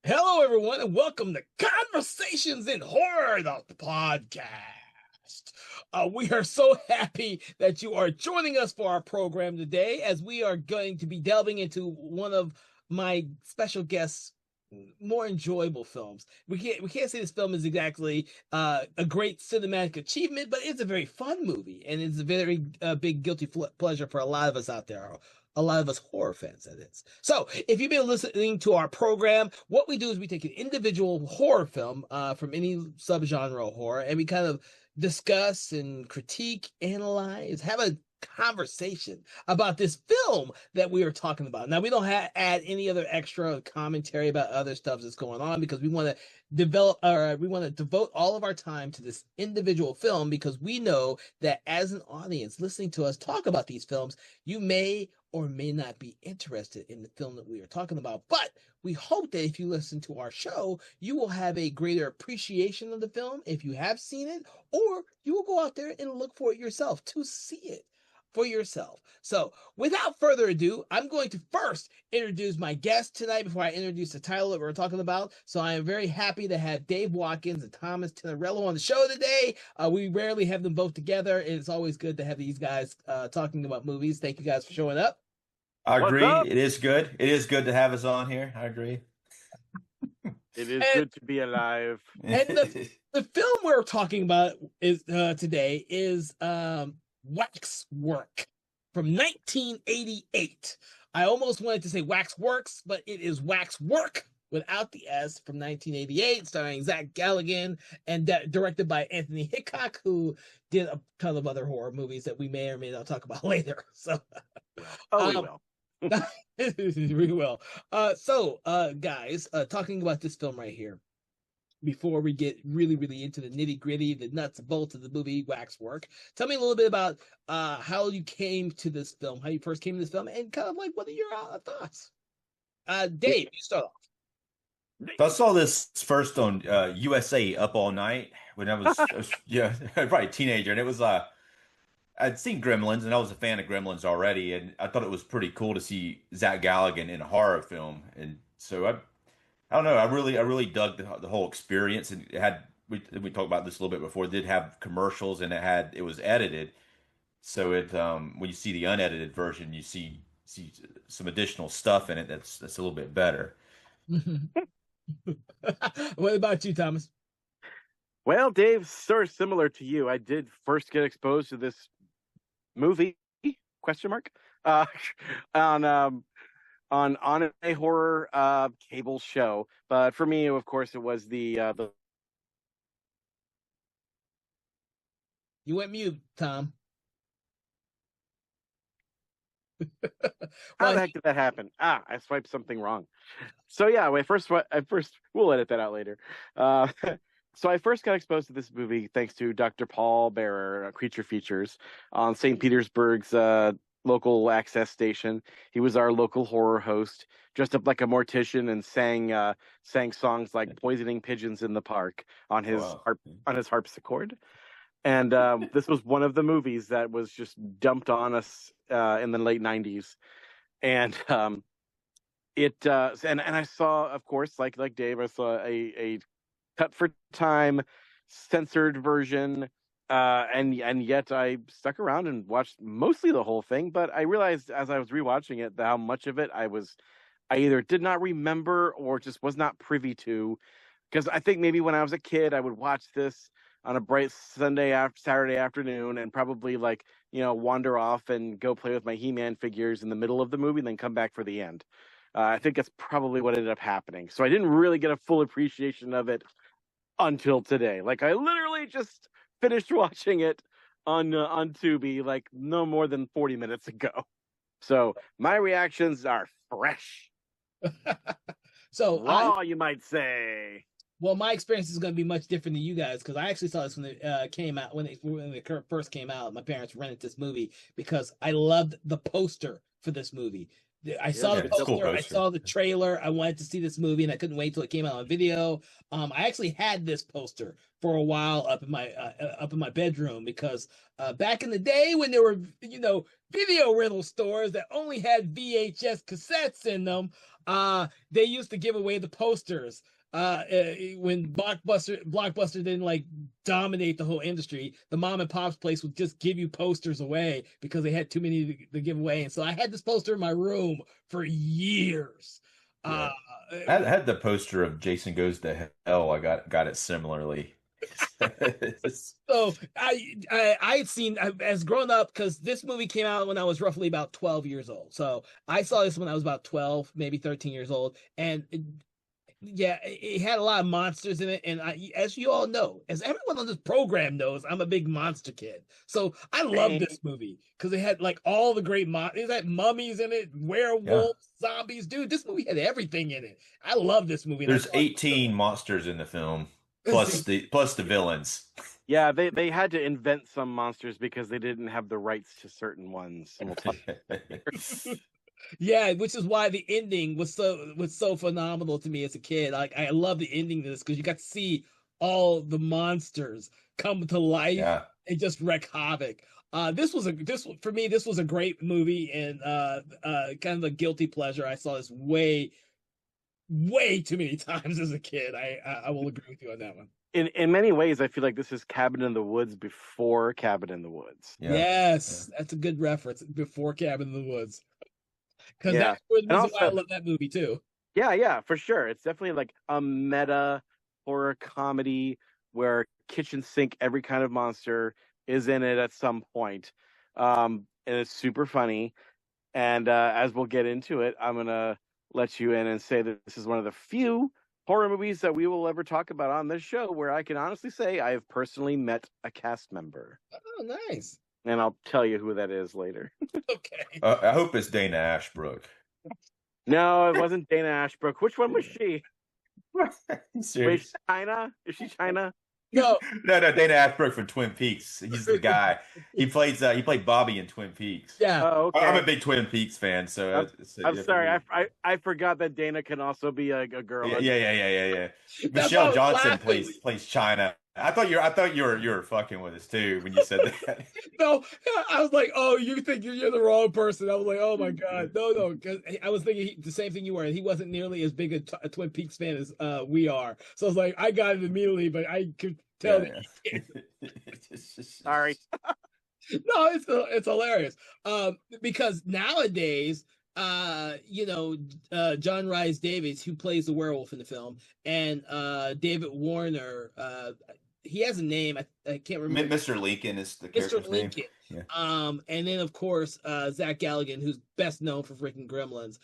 Hello, everyone, and welcome to Conversations in Horror, the podcast. We are so happy that you are joining us for our program today, as we are going to be delving into one of my special guests' more enjoyable films. We can't say this film is exactly a great cinematic achievement, but it's a very fun movie, and it's a very big guilty pleasure for a lot of us out there. A lot of us horror fans, that is. So, if you've been listening to our program, what we do is we take an individual horror film from any subgenre of horror, and we kind of discuss and critique, analyze, have a conversation about this film that we are talking about. Now, we don't add any other extra commentary about other stuff that's going on, because we want to devote all of our time to this individual film, because we know that as an audience listening to us talk about these films, you may or may not be interested in the film that we are talking about. But we hope that if you listen to our show, you will have a greater appreciation of the film if you have seen it, or you will go out there and look for it yourself to see it for yourself. So, without further ado, I'm going to first introduce my guest tonight before I introduce the title that we're talking about. So, I am very happy to have Dave Watkins and Thomas Tenorello on the show today. We rarely have them both together, and it's always good to have these guys talking about movies. Thank you guys for showing up. I What's agree. up? It is good. It is good to have us on here. I agree. It is And- good to be alive. And the film we're talking about is today is Waxwork from 1988. I almost wanted to say Waxworks, but it is Waxwork without the S, from 1988, starring Zach Galligan and directed by Anthony Hitchcock, who did a ton of other horror movies that we may or may not talk about later. So, We will. we will. Guys, talking about this film right here, before we get really, really into the nitty gritty, the nuts and bolts of the movie Waxwork, tell me a little bit about how you came to this film, how you first came to this film, and kind of like what are your thoughts? Dave, you start off. I saw this first on USA Up All Night when I was yeah, probably a teenager, and it was I'd seen Gremlins, and I was a fan of Gremlins already, and I thought it was pretty cool to see Zach Galligan in a horror film, and so I don't know, I really dug the whole experience, and it had we talked about this a little bit before. It did have commercials, and it was edited, so when you see the unedited version, you see some additional stuff in it that's a little bit better. What about you, Thomas? Well, Dave, sort of similar to you. I did first get exposed to this movie, question mark, on a horror cable show. But for me, of course, it was the You went mute, Tom. How the heck did that happen? I swiped something wrong. So yeah, we'll edit that out later. So I first got exposed to this movie thanks to Dr. Paul Bearer, Creature Features, on St. Petersburg's local access station. He was our local horror host, dressed up like a mortician and sang songs like "Poisoning Pigeons in the Park" on his harpsichord. And this was one of the movies that was just dumped on us in the late 90s. And and I saw, of course, like Dave, I saw a cut for time, censored version, and yet I stuck around and watched mostly the whole thing. But I realized as I was rewatching it how much of it I either did not remember or just was not privy to, because I think maybe when I was a kid I would watch this on a bright Saturday afternoon and probably wander off and go play with my He-Man figures in the middle of the movie and then come back for the end. I think that's probably what ended up happening. So I didn't really get a full appreciation of it until today. Like, I literally just finished watching it on Tubi like no more than 40 minutes ago. So my reactions are fresh. So raw, you might say. Well, my experience is going to be much different than you guys, because I actually saw this when it came out, when it first came out. My parents rented this movie because I loved the poster for this movie. I saw the poster, cool. I saw the trailer. I wanted to see this movie, and I couldn't wait till it came out on video. I actually had this poster for a while up in my bedroom, because back in the day when there were video rental stores that only had VHS cassettes in them, they used to give away the posters. When Blockbuster didn't like dominate the whole industry, the mom and pop's place would just give you posters away because they had too many to give away. And so I had this poster in my room for years. Yeah. I had the poster of Jason Goes to Hell. I got it similarly. So I'd seen as grown up, because this movie came out when I was roughly about 12 years old. So I saw this when I was about 12, maybe 13 years old, and it had a lot of monsters in it. And as you all know, as everyone on this program knows, I'm a big monster kid. So I love this movie because it had like all the great it had mummies in it, werewolves, zombies. Dude, this movie had everything in it. I love this movie. There's 18 monsters in the film, plus the villains. Yeah, they had to invent some monsters because they didn't have the rights to certain ones. Yeah, which is why the ending was so phenomenal to me as a kid. Like, I love the ending to this because you got to see all the monsters come to life and just wreak havoc. This was a great movie, and kind of a guilty pleasure. I saw this way too many times as a kid. I will agree with you on that one. In many ways, I feel like this is Cabin in the Woods before Cabin in the Woods. Yeah. Yes, that's a good reference. Before Cabin in the Woods. Because that's the reason why I love that movie too. Yeah, for sure. It's definitely like a meta horror comedy where kitchen sink every kind of monster is in it at some point. And it's super funny. And as we'll get into it, I'm gonna let you in and say that this is one of the few horror movies that we will ever talk about on this show where I can honestly say I have personally met a cast member. Oh, nice. And I'll tell you who that is later. Okay. I hope it's Dana Ashbrook. No, it wasn't Dana Ashbrook. Which one was she? Wait, China? Is she China? No, Dana Ashbrook from Twin Peaks. He's the guy. He played Bobby in Twin Peaks. Yeah. Oh, okay. I'm a big Twin Peaks fan, so I'm sorry. I forgot that Dana can also be a girl. Yeah. Michelle Johnson plays China. I thought you were fucking with us too when you said that. No, I was like, oh, you think you're the wrong person. I was like, oh my god, no, because I was thinking the same thing you were. He wasn't nearly as big a Twin Peaks fan as we are. So I was like, I got it immediately, but I could tell that he didn't. Sorry. No, it's hilarious. Because nowadays, John Rhys Davies, who plays the werewolf in the film, and David Warner, he has a name. I can't remember. Mr. Lincoln is the character's name. Yeah. And then of course Zach Galligan, who's best known for freaking Gremlins.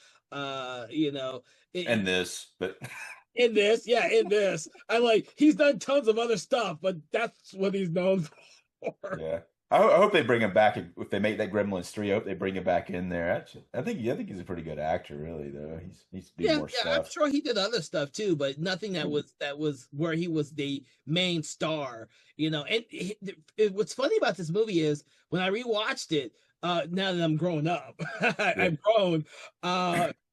In this, I like he's done tons of other stuff, but that's what he's known for. Yeah. I hope they bring him back if they make that Gremlins 3. I hope they bring him back in there. Actually, I think he's a pretty good actor, really. Though he needs to do more stuff. I'm sure he did other stuff too, but nothing that was where he was the main star. And what's funny about this movie is when I rewatched it. Now that I'm grown up, I've grown.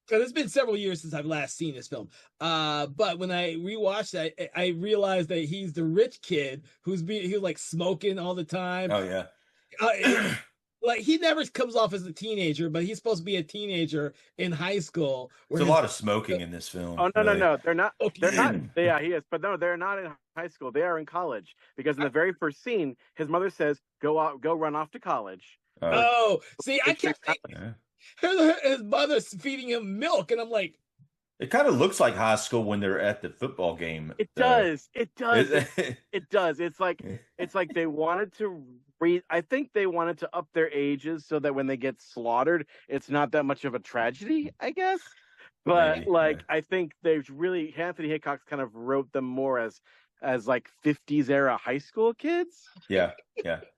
Because it's been several years since I've last seen this film. But when I rewatched that, I realized that he's the rich kid he was like smoking all the time. Oh yeah. Like he never comes off as a teenager, but he's supposed to be a teenager in high school. There's a lot of smoking in this film. Oh no, they're not. They're not. Yeah, he is, but no, they're not in high school. They are in college because in the very first scene, his mother says, "Go run off to college." See, I kept thinking. His mother's feeding him milk, and I'm like, it kind of looks like high school when they're at the football game. It does. It does. It's like they wanted to I think they wanted to up their ages so that when they get slaughtered, it's not that much of a tragedy, I guess. But maybe, I think they've really Anthony Hitchcock kind of wrote them more as like 50s era high school kids. Yeah.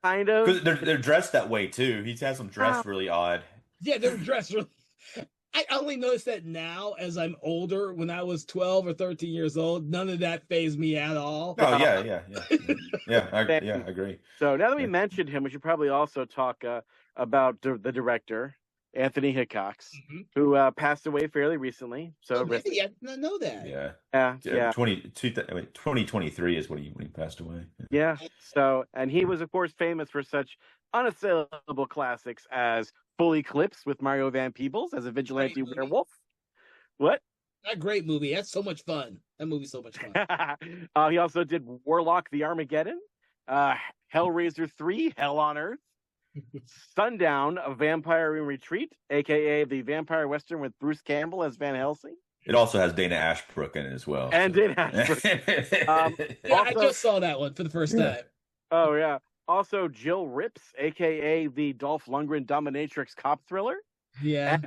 Kind of. Because they're dressed that way too. He has them dressed really odd. Yeah, they're dressed really. I only noticed that now as I'm older. When I was 12 or 13 years old, none of that fazed me at all. Oh, yeah. I agree. So now that we mentioned him, we should probably also talk about the director, Anthony Hitchcock, who passed away fairly recently. So really? I did not know that. Yeah. 2023 is when he passed away. Yeah. So, and he was, of course, famous for such unassailable classics as Full Eclipse with Mario Van Peebles as a vigilante werewolf. What? That great movie. That's so much fun. That movie's so much fun. He also did Warlock the Armageddon, Hellraiser 3, Hell on Earth, Sundown, A Vampire in Retreat, aka the vampire western with Bruce Campbell as Van Helsing. It also has Dana Ashbrook in it as well. And Dana Ashbrook. I just saw that one for the first time. Oh, yeah. Also, Jill Rips, aka the Dolph Lundgren dominatrix cop thriller. Yeah.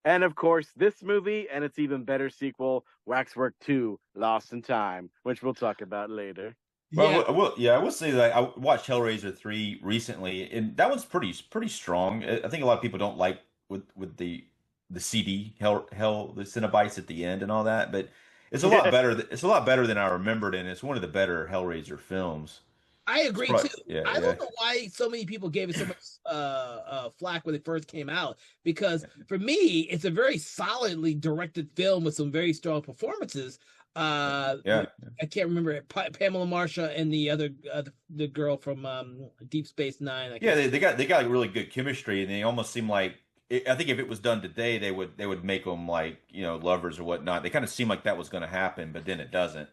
And of course, this movie and its even better sequel, Waxwork 2, Lost in Time, which we'll talk about later. Well, I will say that I watched Hellraiser 3 recently, and that one's pretty strong. I think a lot of people don't like with the CD the Cenobites at the end and all that, but it's a lot better. It's a lot better than I remembered, and it's one of the better Hellraiser films. I agree too. Yeah, I don't know why so many people gave it so much flack when it first came out, because for me, it's a very solidly directed film with some very strong performances. I can't remember Pamela Marcia and the other the girl from Deep Space Nine. They got like really good chemistry, and they almost seem like I think if it was done today, they would make them like lovers or whatnot. They kind of seem like that was going to happen, but then it doesn't.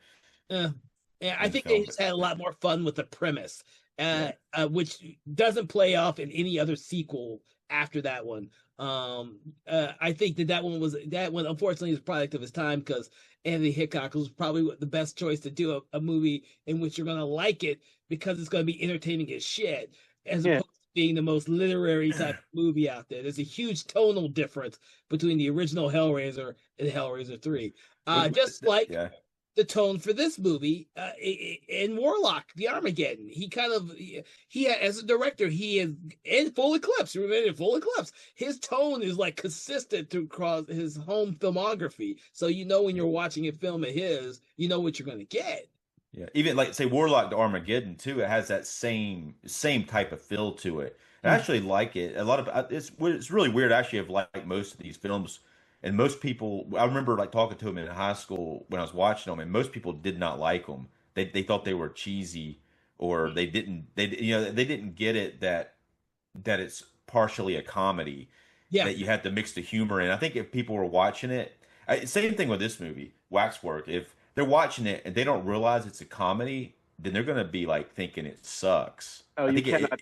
Yeah, I think they just had a lot more fun with the premise, which doesn't play off in any other sequel after that one. I think that one unfortunately is a product of his time, because Anthony Hitchcock was probably the best choice to do a movie in which you're going to like it because it's going to be entertaining as shit, as opposed to being the most literary type of movie out there. There's a huge tonal difference between the original Hellraiser and Hellraiser 3. Just like the tone for this movie in Warlock, the Armageddon. He as a director, he is in Full Eclipse. Remember, in Full Eclipse, his tone is like consistent across his home filmography. So when you're watching a film of his, you know what you're going to get. Yeah, even like say Warlock the Armageddon too. It has that same type of feel to it. I actually like it. A lot of it's really weird. Actually, of like most of these films. And most people, I remember like talking to them in high school when I was watching them, and most people did not like them. They thought they were cheesy, or they didn't get it that it's partially a comedy. Yeah, that you had to mix the humor in. I think if people were watching it, same thing with this movie, Waxwork. If they're watching it and they don't realize it's a comedy, then they're gonna be like thinking it sucks. Oh, you cannot.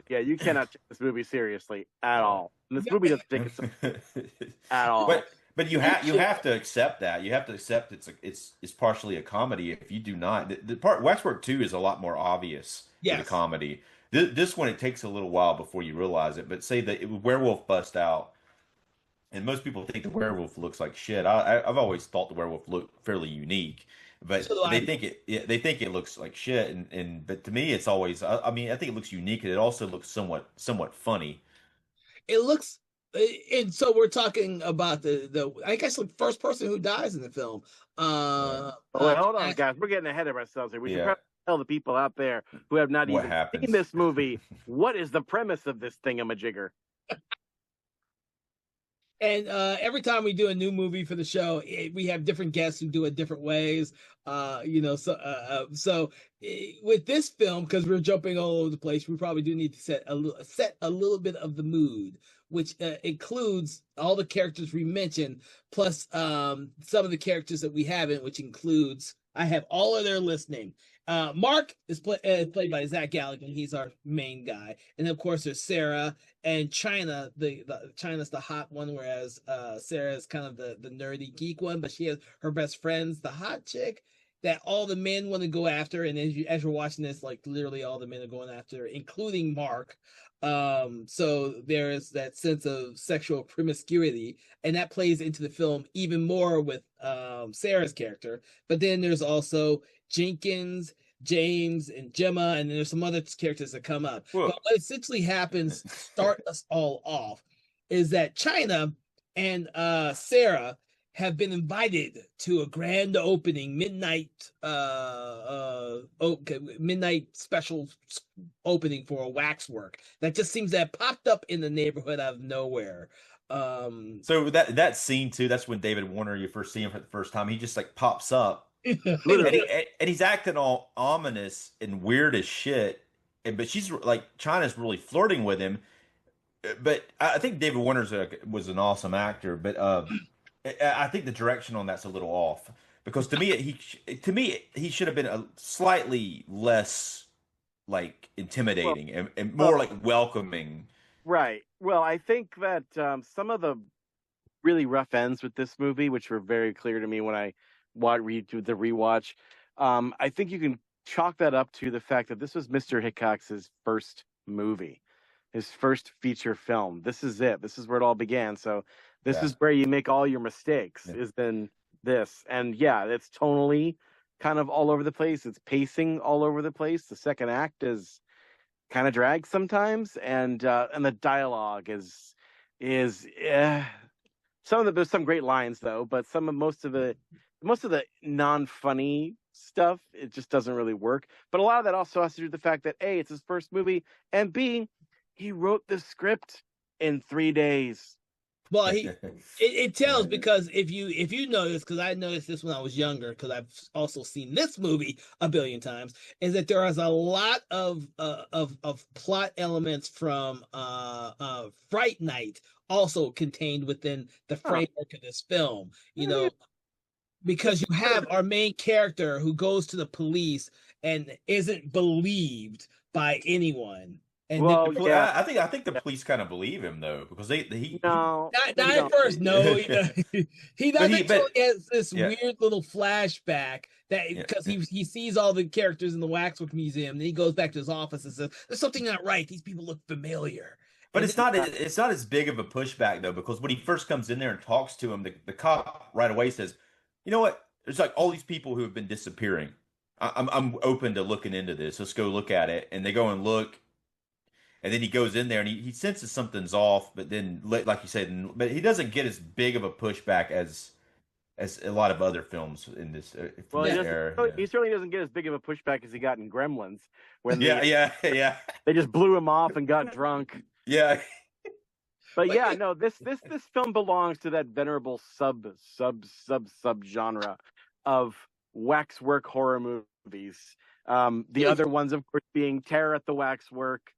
You cannot take this movie seriously at all. And this movie doesn't take it at all. But you have to accept that. You have to accept it's partially a comedy. If you do not, the part Waxwork 2 is a lot more obvious in a comedy. This one, it takes a little while before you realize it. But say the werewolf bust out, and most people think the werewolf looks like shit. I've always thought the werewolf looked fairly unique. But they think it looks like shit, but to me it's always. I mean, I think it looks unique, and it also looks somewhat funny. It looks, and so we're talking about the I guess the first person who dies in the film. Hold on, guys, we're getting ahead of ourselves here. We should probably tell the people out there who have not even seen this movie what is the premise of this thingamajigger. And every time we do a new movie for the show, we have different guests who do it different ways. So with this film, because we're jumping all over the place, we probably do need to set a little bit of the mood, which includes all the characters we mentioned, plus some of the characters that we haven't, which includes I have all of their list name. Mark is played by Zach Galligan. He's our main guy, and of course there's Sarah and China. China's the hot one, whereas Sarah is kind of the nerdy geek one. But she has her best friends, the hot chick that all the men want to go after. And as you're watching this, like literally all the men are going after her, including Mark. So there is that sense of sexual promiscuity, and that plays into the film even more with Sarah's character. But then there's also Jenkins, James, and Gemma, and then there's some other characters that come up. Whoa. But what essentially happens to start us all off is that China and Sarah have been invited to a grand opening midnight special opening for a Waxwork that just seems to have popped up in the neighborhood out of nowhere. So that scene too, that's when David Warner, you first see him for the first time, he just like pops up and he's acting all ominous and weird as shit, but she's like China's really flirting with him. But I think David Warner's was an awesome actor, but I think the direction on that's a little off because to me he should have been a slightly less like intimidating and more like welcoming. Right. Well, I think that some of the really rough ends with this movie, which were very clear to me when I read the rewatch, I think you can chalk that up to the fact that this was Mr. Hickok's first movie, his first feature film. This is it. This is where it all began. So this is where you make all your mistakes, is then this. And yeah, it's tonally kind of all over the place. It's pacing all over the place. The second act is kind of drags sometimes, and the dialogue is there's some great lines though, but most of the non-funny stuff, it just doesn't really work. But a lot of that also has to do with the fact that A, it's his first movie, and B, he wrote the script in 3 days. Well, it tells, because if you notice, because I noticed this when I was younger, because I've also seen this movie a billion times, is that there is a lot of plot elements from Fright Night also contained within the framework of this film. You know, because you have our main character who goes to the police and isn't believed by anyone. And I think the police kind of believe him though, because not at first. No, he doesn't. He has this weird little flashback that because he sees all the characters in the Waxwork Museum, then he goes back to his office and says, "There's something not right. These people look familiar." But it's not as big of a pushback though, because when he first comes in there and talks to him, the cop right away says, "You know what? There's like all these people who have been disappearing. I'm open to looking into this. Let's go look at it." And they go and look. And then he goes in there and he senses something's off, but then, like you said, but he doesn't get as big of a pushback as a lot of other films in this. He certainly doesn't get as big of a pushback as he got in Gremlins, when they just blew him off and got drunk. Yeah. But this film belongs to that venerable sub genre of waxwork horror movies. The other ones, of course, being Terror at the Waxwork.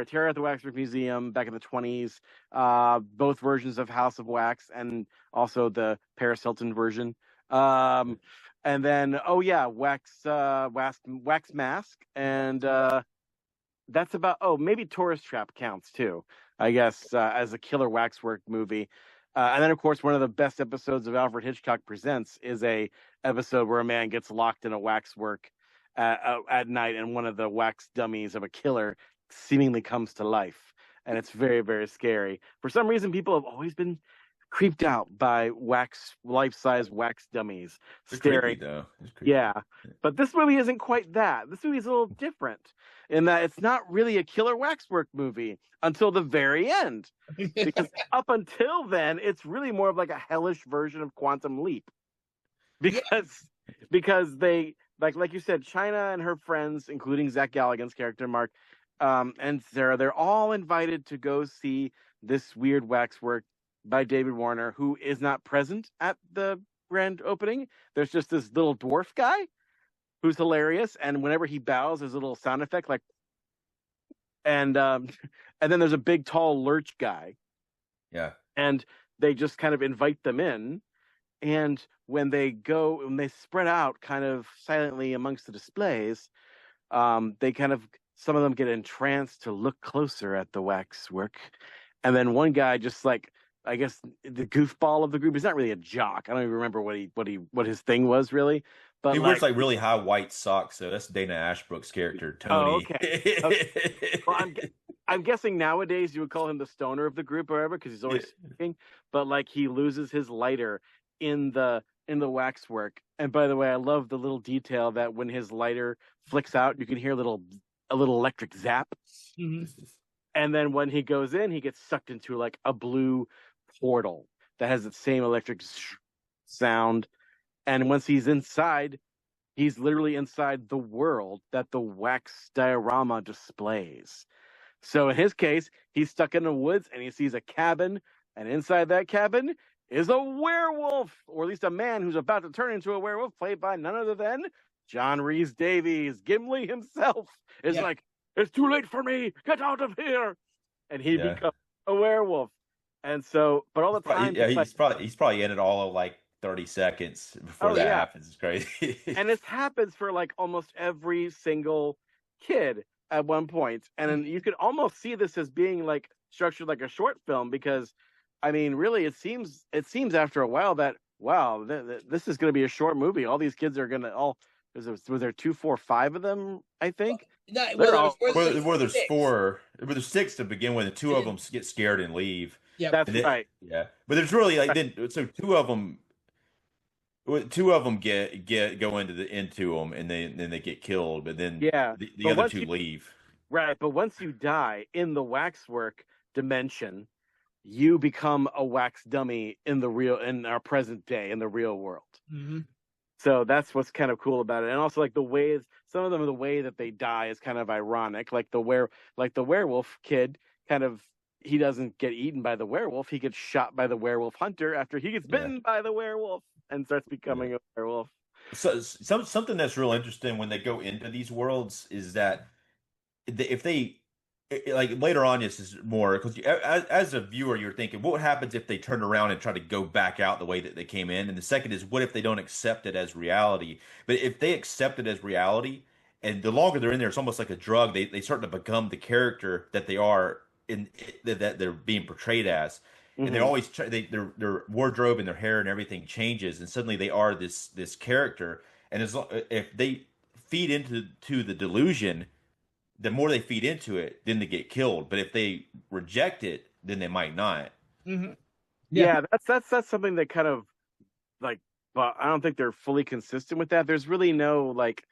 Terror at the Waxwork Museum back in the 20s, both versions of House of Wax, and also the Paris Hilton version. And then, Wax Mask, and that's about, maybe Tourist Trap counts too, I guess, as a killer waxwork movie. And then, of course, one of the best episodes of Alfred Hitchcock Presents is a episode where a man gets locked in a waxwork at night, and one of the wax dummies of a killer seemingly comes to life, and it's very, very scary. For some reason, people have always been creeped out by life-size wax dummies staring. Yeah, but this movie isn't quite that. This movie is a little different in that it's not really a killer waxwork movie until the very end, because up until then, it's really more of like a hellish version of Quantum Leap, because they like you said, China and her friends, including Zach Galligan's character Mark, and Sarah, they're all invited to go see this weird waxwork by David Warner, who is not present at the grand opening. There's just this little dwarf guy who's hilarious, and whenever he bows, there's a little sound effect like, and then there's a big tall lurch guy. Yeah. And they just kind of invite them in, and when they spread out kind of silently amongst the displays, some of them get entranced to look closer at the waxwork. And then one guy, just like, I guess the goofball of the group, he's not really a jock. I don't even remember what his thing was really. But he wears like really high white socks. So that's Dana Ashbrook's character, Tony. Oh, okay. Well, I'm guessing nowadays you would call him the stoner of the group or whatever, because he's always speaking. But like, he loses his lighter in the waxwork. And by the way, I love the little detail that when his lighter flicks out, you can hear a little electric zap. Mm-hmm. And then when he goes in, he gets sucked into like a blue portal that has the same electric sound. And once he's inside, he's literally inside the world that the wax diorama displays. So in his case, he's stuck in the woods and he sees a cabin, and inside that cabin is a werewolf, or at least a man who's about to turn into a werewolf, played by none other than John Rhys Davies. Gimli himself is like, It's too late for me. Get out of here. And he Yeah. becomes a werewolf. And so, but all the time, Yeah, like, he's probably in it all of like 30 seconds before oh that yeah. happens. It's crazy. And this happens for like almost every single kid at one point. And then you could almost see this as being like structured like a short film, because I mean, really, it seems after a while that wow, this is going to be a short movie. All these kids are going to all was there 2, 4, 5 of them? I think they're all. Where there's six. four, where there's 6 to begin with, and 2 of them get scared and leave. Yeah, That's And then, right. yeah, but there's really like then so 2 of them. 2 of them go into them, and then they get killed. But then Yeah, the but other once 2 you leave. right, but once you die in the waxwork dimension, you become a wax dummy in our present day in the real world. Mm-hmm. So that's what's kind of cool about it. And also like the ways some of them, the way that they die is kind of ironic. Like the werewolf kid, kind of, he doesn't get eaten by the werewolf, he gets shot by the werewolf hunter after he gets bitten by the werewolf and starts becoming a werewolf. So something that's real interesting when they go into these worlds is that if they like later on, this is more because as a viewer, you're thinking, what happens if they turn around and try to go back out the way that they came in? And the second is, what if they don't accept it as reality? But if they accept it as reality, and the longer they're in there, it's almost like a drug. They start to become the character that they are that they're being portrayed as. And they're always their wardrobe and their hair and everything changes, and suddenly they are this character. And if they feed into the delusion, the more they feed into it, then they get killed. But if they reject it, then they might not. Mm-hmm. Yeah, that's something that kind of like, but I don't think they're fully consistent with that. There's really no like,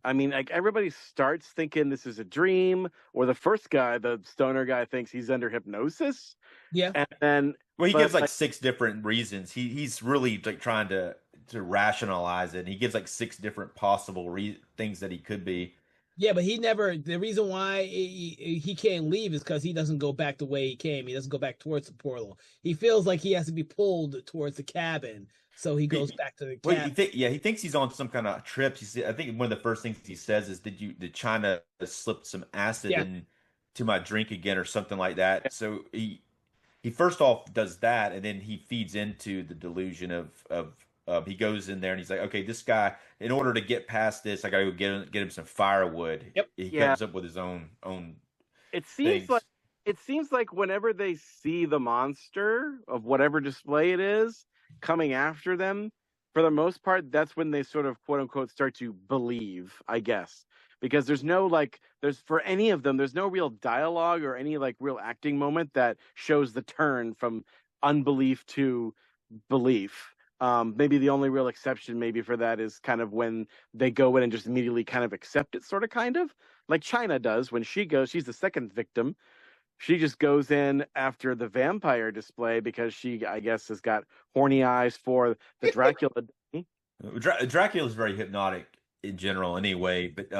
I mean, like everybody starts thinking this is a dream, or the first guy, the stoner guy, thinks he's under hypnosis. Yeah, and then Well, he gives like 6 different reasons. He's really like trying to rationalize it. And he gives like 6 different possible things that he could be. yeah, but he never. The reason why he can't leave is because he doesn't go back the way he came. He doesn't go back towards the portal. He feels like he has to be pulled towards the cabin, so he goes back to the cabin. He thinks he's on some kind of trip. I think one of the first things he says is, "Did China slip some acid into my drink again or something like that?" So he first off does that, and then he feeds into the delusion of he goes in there and he's like, okay, this guy, in order to get past this, I gotta go get him some firewood. Yep. He comes up with his own it seems things. like whenever they see the monster of whatever display it is coming after them, for the most part, that's when they sort of quote unquote start to believe, I guess. Because there's for any of them, there's no real dialogue or any like real acting moment that shows the turn from unbelief to belief. Maybe the only real exception maybe for that is kind of when they go in and just immediately kind of accept it, sort of kind of like China does when she's the second victim. She just goes in after the vampire display because she, I guess, has got horny eyes for the Dracula. Dracula is very hypnotic in general anyway, but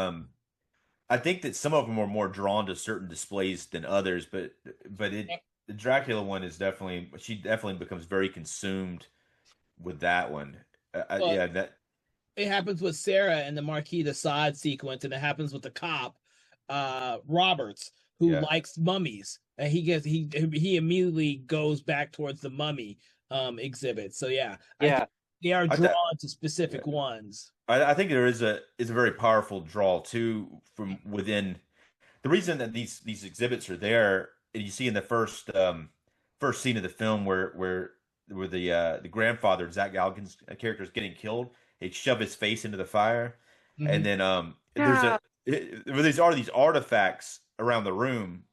I think that some of them are more drawn to certain displays than others, but the Dracula one is she definitely becomes very consumed with that one. That it happens with Sarah in the Marquis de Sade sequence, and it happens with the cop Roberts, who likes mummies, and he immediately goes back towards the mummy exhibit. So they are drawn to specific ones. I think there is a very powerful draw too from within. The reason that these exhibits are there, and you see in the first scene of the film where the grandfather, Zach Galligan's character, is getting killed, he shove his face into the fire, and then there's these artifacts around the room,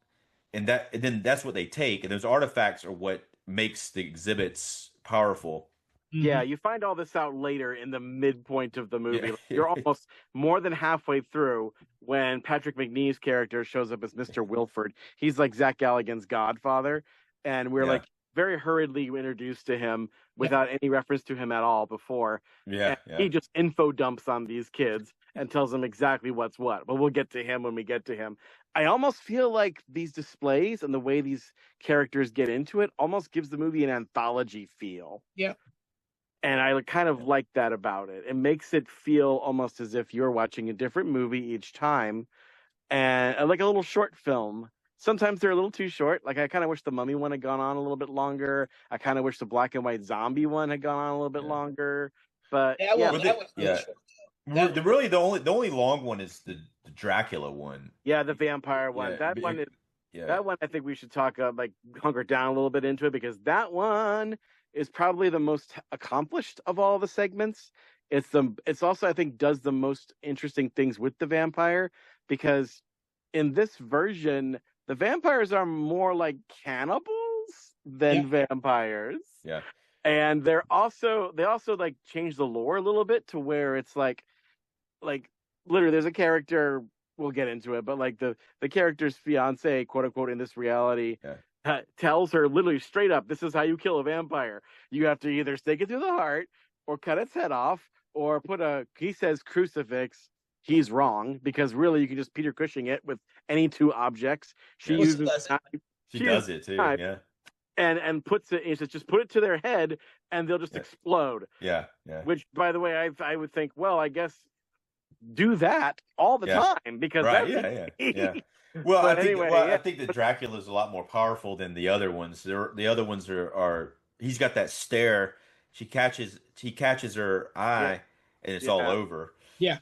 and then that's what they take, and those artifacts are what makes the exhibits powerful. Yeah, you find all this out later in the midpoint of the movie. Yeah. You're almost more than halfway through when Patrick Macnee's character shows up as Mr. Wilford. He's like Zach Galligan's godfather, and we're like very hurriedly introduced to him without any reference to him at all before. He just info dumps on these kids and tells them exactly what's what. But we'll get to him when we get to him. I almost feel like these displays and the way these characters get into it almost gives the movie an anthology feel. Yeah. And I kind of like that about it. It makes it feel almost as if you're watching a different movie each time. and like a little short film. Sometimes they're a little too short. Like I kind of wish the Mummy one had gone on a little bit longer. I kind of wish the black and white zombie one had gone on a little bit longer. But yeah, That was really short. That was Really, the only long one is the Dracula one. yeah, the vampire one. Yeah, That one is yeah. that one. I think we should talk like hunker down a little bit into it because that one is probably the most accomplished of all the segments. It's also I think does the most interesting things with the vampire because in this version the vampires are more like cannibals than vampires. Yeah. And they also like change the lore a little bit to where it's like literally there's a character, we'll get into it, but like the character's fiance, quote unquote, in this reality tells her literally straight up, this is how you kill a vampire. You have to either stake it through the heart or cut its head off or he says crucifix. He's wrong because really you can just Peter Cushing it with any two objects. She uses she does it too, yeah. And puts it. It's just put it to their head, and they'll just explode. Yeah. Which, by the way, I would think, well, I guess do that all the time because yeah. Well, I think that Dracula is a lot more powerful than the other ones. The other ones are he's got that stare. He catches her eye, and it's all over. Yeah.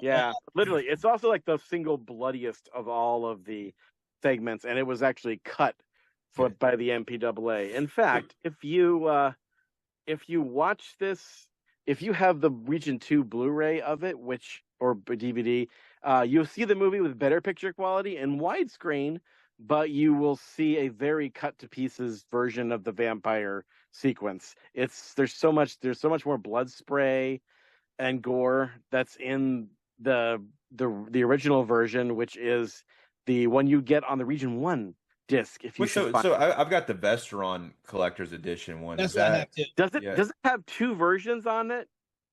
Yeah, literally. It's also like the single bloodiest of all of the segments, and it was actually cut by the MPAA. In fact, if you watch this, if you have the Region 2 Blu-ray of it, or DVD, you'll see the movie with better picture quality and widescreen, but you will see a very cut to pieces version of the vampire sequence. There's so much more blood spray and gore that's in the original version, which is the one you get on the Region 1 disc. If you so I've got the Vestron Collector's Edition one. That's what I have too. Does it have two versions on it?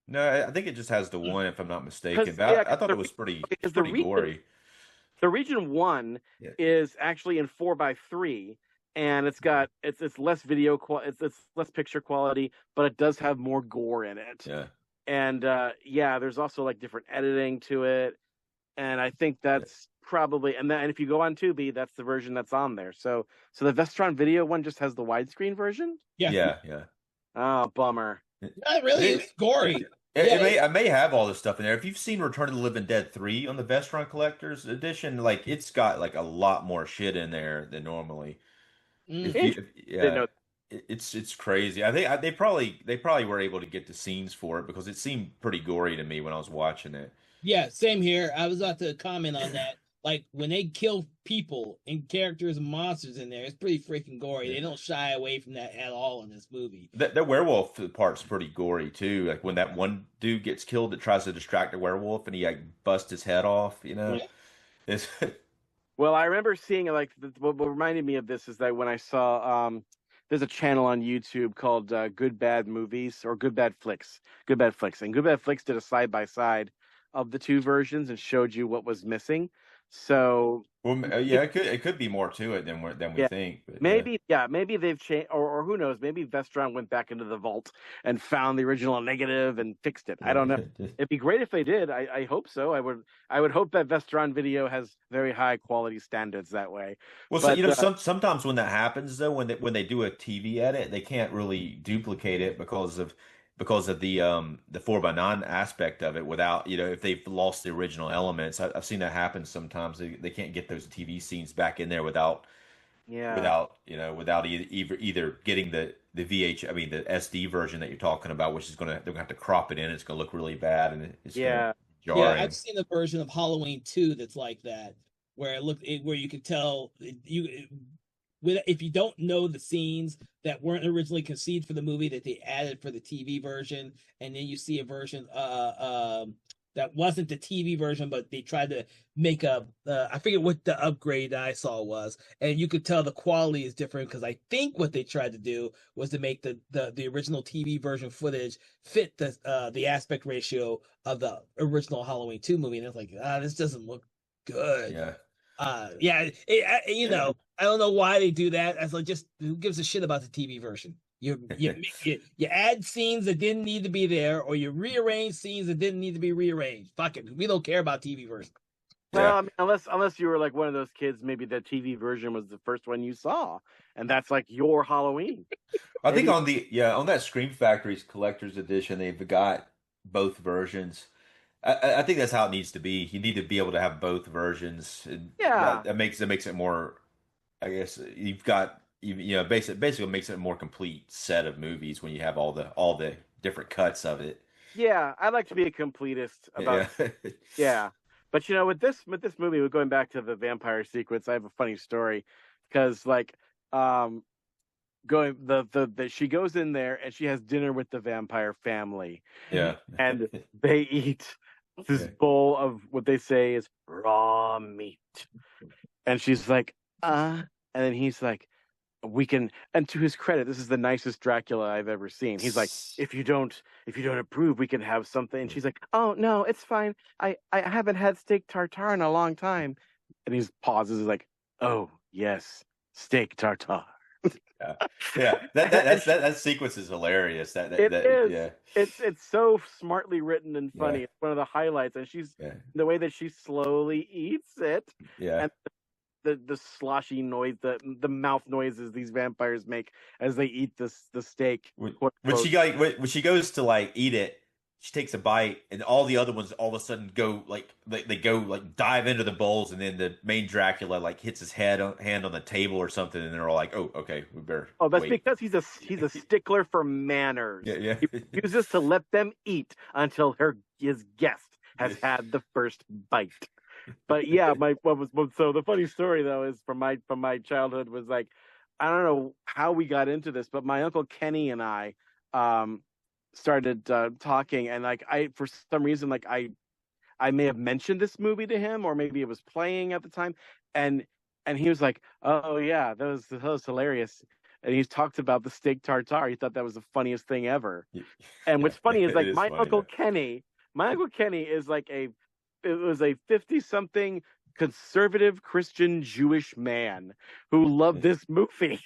No, I think it just has the one, if I'm not mistaken. But I thought it was pretty gory. The Region 1 is actually in 4:3, and it's less video quality, it's less picture quality, but it does have more gore in it. Yeah. And there's also like different editing to it, and I think that's probably and if you go on Tubi, that's the version that's on there. So the Vestron Video one just has the widescreen version. Yeah. Oh, bummer. Not really. It's gory. I may have all this stuff in there. If you've seen Return of the Living Dead 3 on the Vestron Collector's Edition, like it's got like a lot more shit in there than normally. It's crazy. I think they probably were able to get the scenes for it because it seemed pretty gory to me when I was watching it. Yeah, same here. I was about to comment on that. Like when they kill people and characters and monsters in there, it's pretty freaking gory. They don't shy away from that at all in this movie. The werewolf part's pretty gory too. Like when that one dude gets killed that tries to distract the werewolf and he like busts his head off. It's Well, I remember seeing like what reminded me of this is that when I saw there's a channel on YouTube called Good Bad Movies or Good Bad Flicks, and Good Bad Flicks did a side by side of the two versions and showed you what was missing. So it could be more to it than we think. But, maybe they've changed, or who knows? Maybe Vestron went back into the vault and found the original negative and fixed it. I don't know. It'd be great if they did. I hope so. I would hope that Vestron Video has very high quality standards that way. Well, sometimes when that happens though, when they do a TV edit, they can't really duplicate it because of the 4:9 aspect of it without, if they've lost the original elements. I've seen that happen sometimes. They can't get those TV scenes back in there without either getting the the SD version that you're talking about, which is they're gonna have to crop it in. It's gonna look really bad and it's gonna be jarring. Yeah, I've seen a version of Halloween 2 that's like that, where where you can tell if you don't know the scenes that weren't originally conceived for the movie that they added for the TV version, and then you see a version that wasn't the TV version, but they tried to make I forget what the upgrade I saw was, and you could tell the quality is different because I think what they tried to do was to make the original TV version footage fit the aspect ratio of the original Halloween 2 movie, and it's like, this doesn't look good. Yeah. I don't know why they do that. As like, just who gives a shit about the TV version? You add scenes that didn't need to be there, or you rearrange scenes that didn't need to be rearranged. Fuck it, we don't care about TV version. Well, I mean, unless you were like one of those kids, maybe the TV version was the first one you saw, and that's like your Halloween. I think on that Scream Factory's collector's edition, they've got both versions. I think that's how it needs to be. You need to be able to have both versions. Yeah. That makes it more. I guess you've got basically makes it a more complete set of movies when you have all the different cuts of it. Yeah, I like to be a completist about. Yeah. But with this movie, we're going back to the vampire sequence. I have a funny story because she goes in there and she has dinner with the vampire family. Yeah. And they eat this bowl of what they say is raw meat. And she's like, and then he's like, we can, and to his credit, this is the nicest Dracula I've ever seen. He's like, if you don't approve, we can have something. And she's like, oh no, it's fine. I haven't had steak tartare in a long time. And he pauses, is like, oh yes, steak tartare. Yeah. That sequence is hilarious. It is. Yeah. It's so smartly written and funny. Yeah. It's one of the highlights, and the way that she slowly eats it. Yeah. And the sloshy noise, the mouth noises these vampires make as they eat the steak. When she goes to like eat it, she takes a bite, and all the other ones all of a sudden go like they go like dive into the bowls, and then the main Dracula like hits his hand on the table or something, and they're all like, "Oh, okay, we better." Oh, that's wait. Because he's a stickler for manners. Yeah. He refuses to let them eat until his guest has had the first bite. But yeah, so the funny story though is from my childhood was like, I don't know how we got into this, but my Uncle Kenny and I started talking, and like for some reason like I may have mentioned this movie to him, or maybe it was playing at the time, and he was like, oh yeah, that was hilarious. And he talked about the steak tartare. He thought that was the funniest thing ever. And what's funny is like my Uncle Kenny is like it was a 50-something conservative Christian Jewish man who loved this movie,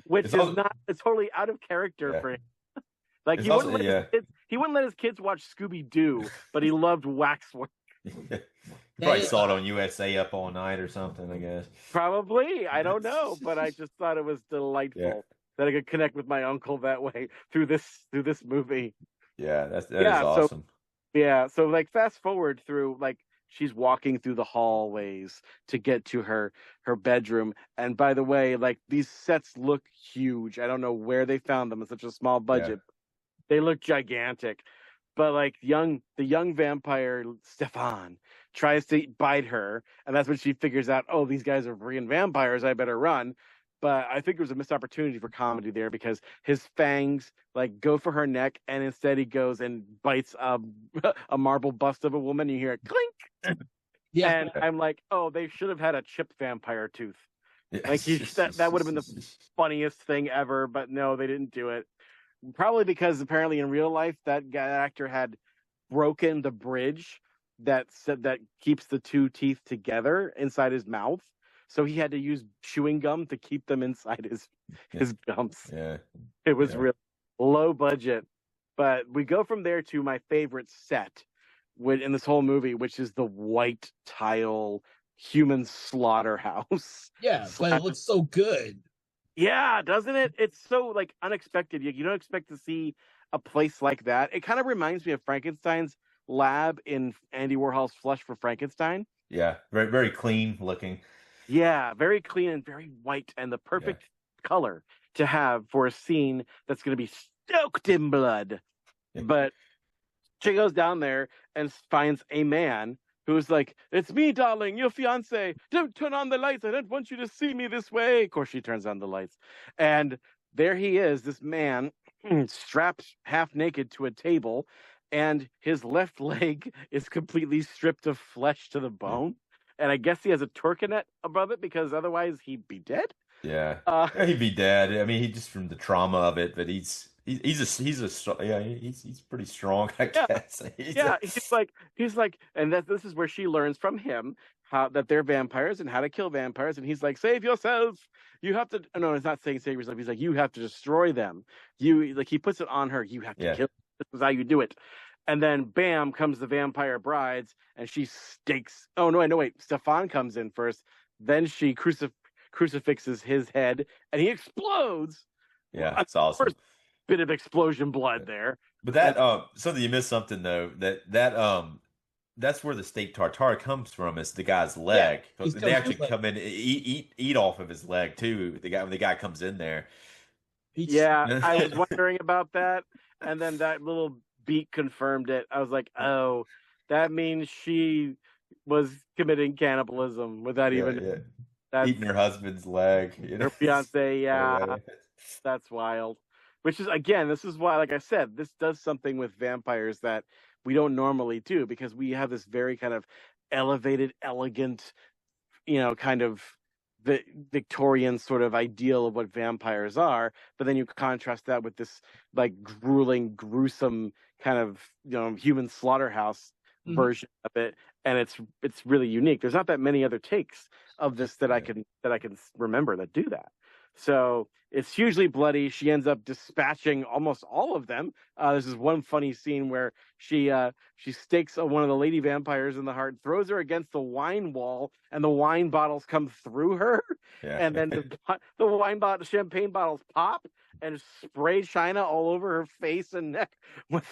which it's totally out of character for him. Like he wouldn't let his kids watch Scooby-Doo, but he loved Waxwork. Probably saw it on USA Up All Night or something, I guess. Probably, I don't know, but I just thought it was delightful that I could connect with my uncle that way through this movie. Yeah, that is awesome. So like fast forward through, like she's walking through the hallways to get to her bedroom, and by the way, like these sets look huge. I don't know where they found them in such a small budget. Yeah. They look gigantic. But like the young vampire Stefan tries to bite her, and that's when she figures out, oh, these guys are freaking vampires, I better run. But I think there was a missed opportunity for comedy there, because his fangs like go for her neck, and instead he goes and bites a marble bust of a woman. You hear it clink. Yeah. And I'm like, oh, they should have had a chipped vampire tooth. Like that would have been the funniest thing ever, but no, they didn't do it. Probably because apparently in real life that actor had broken the bridge that keeps the two teeth together inside his mouth, so he had to use chewing gum to keep them inside his gums. Yeah, it was real low budget. But we go from there to my favorite set in this whole movie, which is the white tile human slaughterhouse. Yeah, but it looks so good. Yeah, doesn't it? It's so like unexpected. You don't expect to see a place like that. It kind of reminds me of Frankenstein's lab in Andy Warhol's Flush for Frankenstein. Yeah, very very clean looking. Yeah, very clean and very white, and the perfect color to have for a scene that's going to be stoked in blood. Yeah. But she goes down there and finds a man who's like, it's me, darling, your fiance. Don't turn on the lights. I don't want you to see me this way. Of course, she turns on the lights. And there he is, this man, strapped half naked to a table, and his left leg is completely stripped of flesh to the bone. And I guess he has a tourniquet above it, because otherwise he'd be dead. Yeah, he'd be dead. I mean, he just from the trauma of it, but he's pretty strong, I guess. He's like, and this is where she learns from him that they're vampires and how to kill vampires. And he's like, save yourself. You have to. No, it's not saying save yourself. He's like, you have to destroy them. He puts it on her. You have to kill them. This is how you do it. And then bam comes the vampire brides, and she stakes. Oh no, wait. Stefan comes in first. Then she crucifixes his head, and he explodes. Yeah, it's awesome. First bit of explosion blood there. But that something you missed something though that's where the steak tartare comes from. Is the guy's leg. Yeah, They actually come in and eat off of his leg too. When the guy comes in there. Yeah, I was wondering about that, and then that little beat confirmed it. I was like, oh, that means she was committing cannibalism without even eating her husband's leg. Her fiance. Yeah, that's wild. Which is, again, this is why, like I said, this does something with vampires that we don't normally do, because we have this very kind of elevated, elegant, kind of the Victorian sort of ideal of what vampires are, but then you contrast that with this like grueling, gruesome kind of human slaughterhouse version of it, and it's really unique. There's not that many other takes of this that I can remember that do that. So it's hugely bloody. She ends up dispatching almost all of them. There's this one funny scene where she stakes one of the lady vampires in the heart, throws her against the wine wall, and the wine bottles come through her. Yeah. And then the champagne bottles pop and spray China all over her face and neck with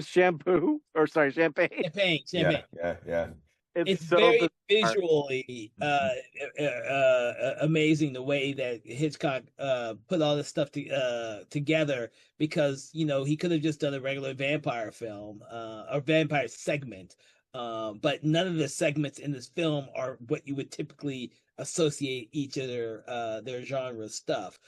shampoo, or sorry, champagne. Champagne. Yeah. It's so very visually amazing the way that Hitchcock put all this stuff together, because he could have just done a regular vampire film or vampire segment, but none of the segments in this film are what you would typically associate each of their genre stuff.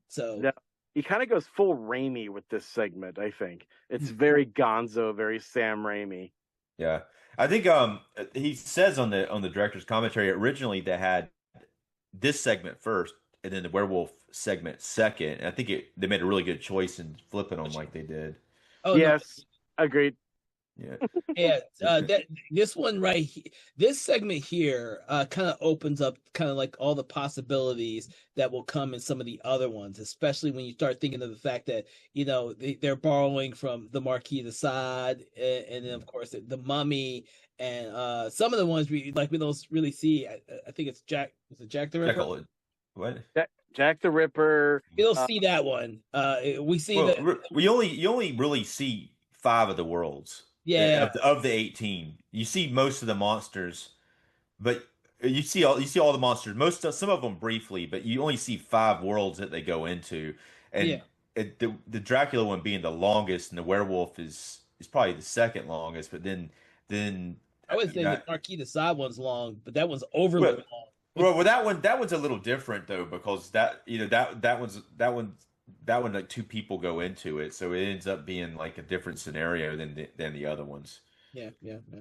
So yeah, he kind of goes full Raimi with this segment. I think it's very Gonzo, very Sam Raimi. Yeah. I think he says on the director's commentary, originally they had this segment first and then the werewolf segment second. And I think they made a really good choice in flipping them like they did. Oh yes, no. Agreed. Yeah. This one this segment here kind of opens up kind of like all the possibilities that will come in some of the other ones, especially when you start thinking of the fact that they're borrowing from the Marquis de Sade, and then of course the Mummy, and some of the ones we don't really see. I think it's Jack. Is it Jack the Ripper? What? Jack the Ripper. We don't see that one. We see you only really see 5 of the worlds. Yeah, of the 18, you see most of the monsters, but you see all the monsters. Some of them briefly, but you only see 5 worlds that they go into, and the Dracula one being the longest, and the werewolf is probably the second longest. But then I would say the Marquis de Sade one's long, but that one's overly long. Well, that one's a little different though, because that one like 2 people go into it, so it ends up being like a different scenario than the other ones. Yeah.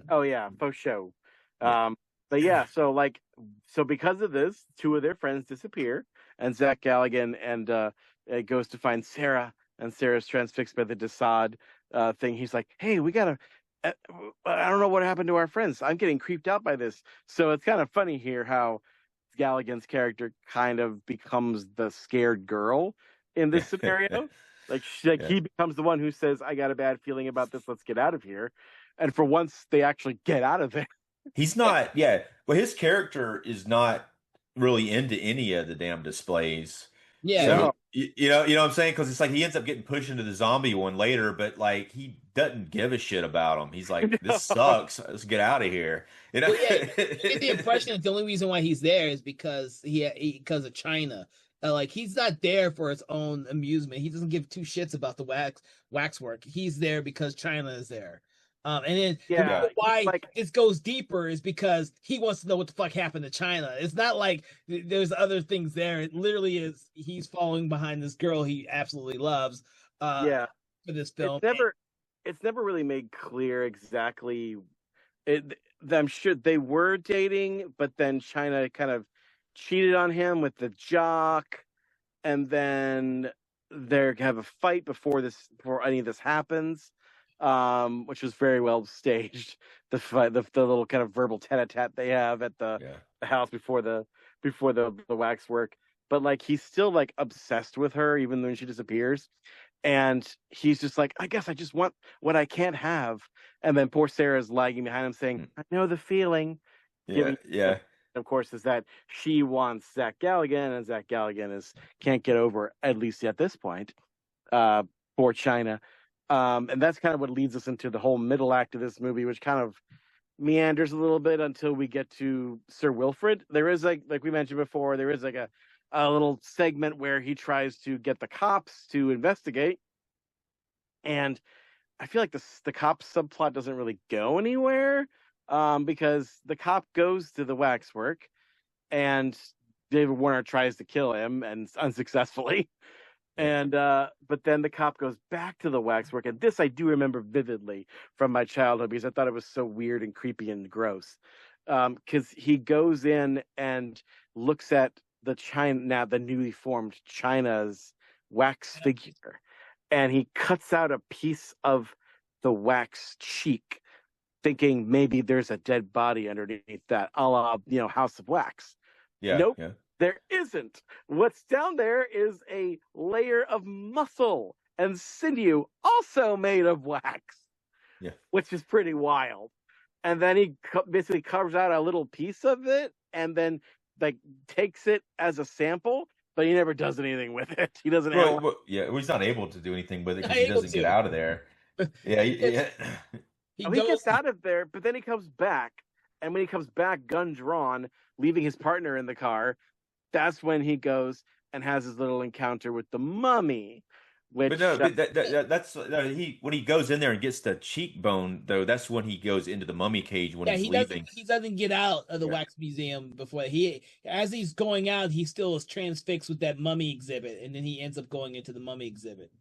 Oh yeah, for sure. But yeah, so because of this, 2 of their friends disappear, and Zach Galligan goes to find Sarah, and Sarah's transfixed by the de Sade thing. He's like, hey, we gotta. I don't know what happened to our friends. I'm getting creeped out by this. So it's kind of funny here how Galligan's character kind of becomes the scared girl in this scenario. He becomes the one who says, I got a bad feeling about this, let's get out of here. And for once they actually get out of there. He's not his character is not really into any of the damn displays. Yeah. So, you know what I'm saying? Because it's like he ends up getting pushed into the zombie one later, but like he doesn't give a shit about him. He's like, this sucks, let's get out of here. You know? You get the impression that the only reason why he's there is because because of China. He's not there for his own amusement. He doesn't give 2 shits about the waxwork. He's there because China is there. And then why this goes deeper is because he wants to know what the fuck happened to China. It's not like there's other things there. It literally is he's following behind this girl he absolutely loves. For this film, it's never really made clear exactly. I'm sure they were dating, but then China kind of cheated on him with the jock, and then they have a fight before any of this happens, which was very well staged. The fight, the little kind of verbal tete-a-tete they have at the house before the waxwork. But he's still obsessed with her even when she disappears. And he's just like, I guess I just want what I can't have. And then poor Sarah's lagging behind him saying, I know the feeling. Yeah, yeah. Of course, is that she wants Zach Galligan, and Zach Galligan can't get over, at least at this point, for China. And that's kind of what leads us into the whole middle act of this movie, which kind of meanders a little bit until we get to Sir Wilfrid. There is like we mentioned before, there is like a little segment where he tries to get the cops to investigate. And I feel like the cop subplot doesn't really go anywhere. Because the cop goes to the Waxwork and David Warner tries to kill him and unsuccessfully. And but then the cop goes back to the Waxwork, and this I do remember vividly from my childhood because I thought it was so weird and creepy and gross. Because he goes in and looks at the newly formed China's wax figure, and he cuts out a piece of the wax cheek, thinking maybe there's a dead body underneath that, a la, House of Wax. Yeah. Nope, yeah. there isn't. What's down there is a layer of muscle and sinew, also made of wax. Yeah. Which is pretty wild. And then he basically carves out a little piece of it and then takes it as a sample, but he never does anything with it. He doesn't. He's not able to do anything with it because he doesn't get out of there. Yeah. He gets out of there, but then he comes back, and when he comes back, gun drawn, leaving his partner in the car, that's when he goes and has his little encounter with the mummy. When he goes in there and gets the cheekbone, though, that's when he goes into the mummy cage when he's leaving. He doesn't get out of the wax museum before as he's going out, he still is transfixed with that mummy exhibit, and then he ends up going into the mummy exhibit.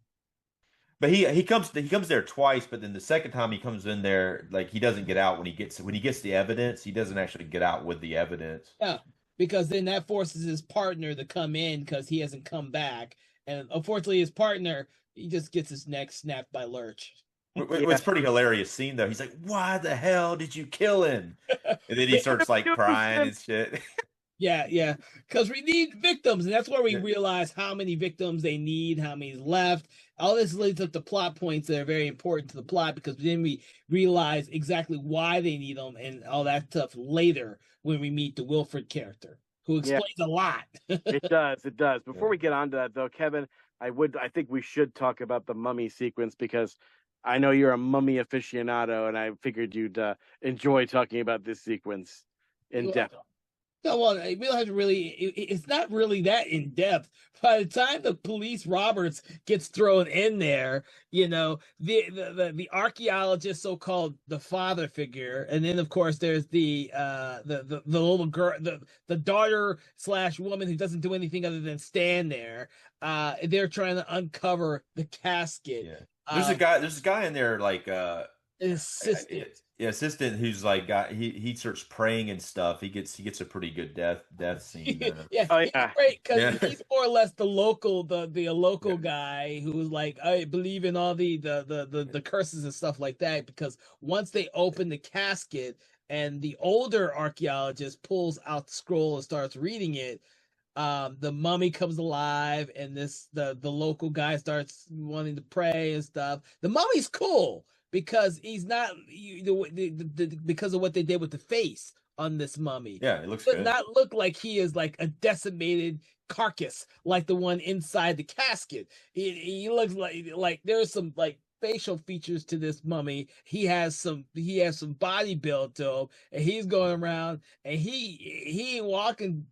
But he comes there twice, but then the second time he comes in there, like, he doesn't get out when he gets the evidence. He doesn't actually get out with the evidence. Yeah, because then that forces his partner to come in because he hasn't come back, and unfortunately, his partner, he just gets his neck snapped by Lurch. It's a pretty hilarious scene, though. He's like, "Why the hell did you kill him?" And then he starts like crying and shit. Yeah, because we need victims, and that's where we realize how many victims they need, how many's left. All this leads up to plot points that are very important to the plot, because then we realize exactly why they need them and all that stuff later when we meet the Wilfrid character, who explains a lot. It does. Before we get on to that, though, Kevin, I think we should talk about the mummy sequence, because I know you're a mummy aficionado, and I figured you'd enjoy talking about this sequence in depth. No, well, we don't have to really. It's not really that in depth. By the time the police Roberts gets thrown in there, the archaeologist, so-called the father figure, and then of course there's the little girl, the daughter / woman who doesn't do anything other than stand there. They're trying to uncover the casket. Yeah. There's a guy in there, like an assistant. Assistant who's like he starts praying and stuff. He gets a pretty good death scene. Great, because he's more or less the local guy who's like, I believe in all the curses and stuff like that. Because once they open the casket and the older archaeologist pulls out the scroll and starts reading it, the mummy comes alive, and the local guy starts wanting to pray and stuff. The mummy's cool, because he's not because of what they did with the face on this mummy. Yeah, it looks good. Not look like he is like a decimated carcass like the one inside the casket. He looks like there's some like facial features to this mummy. He has some body build to him, and he's going around, and he ain't walking.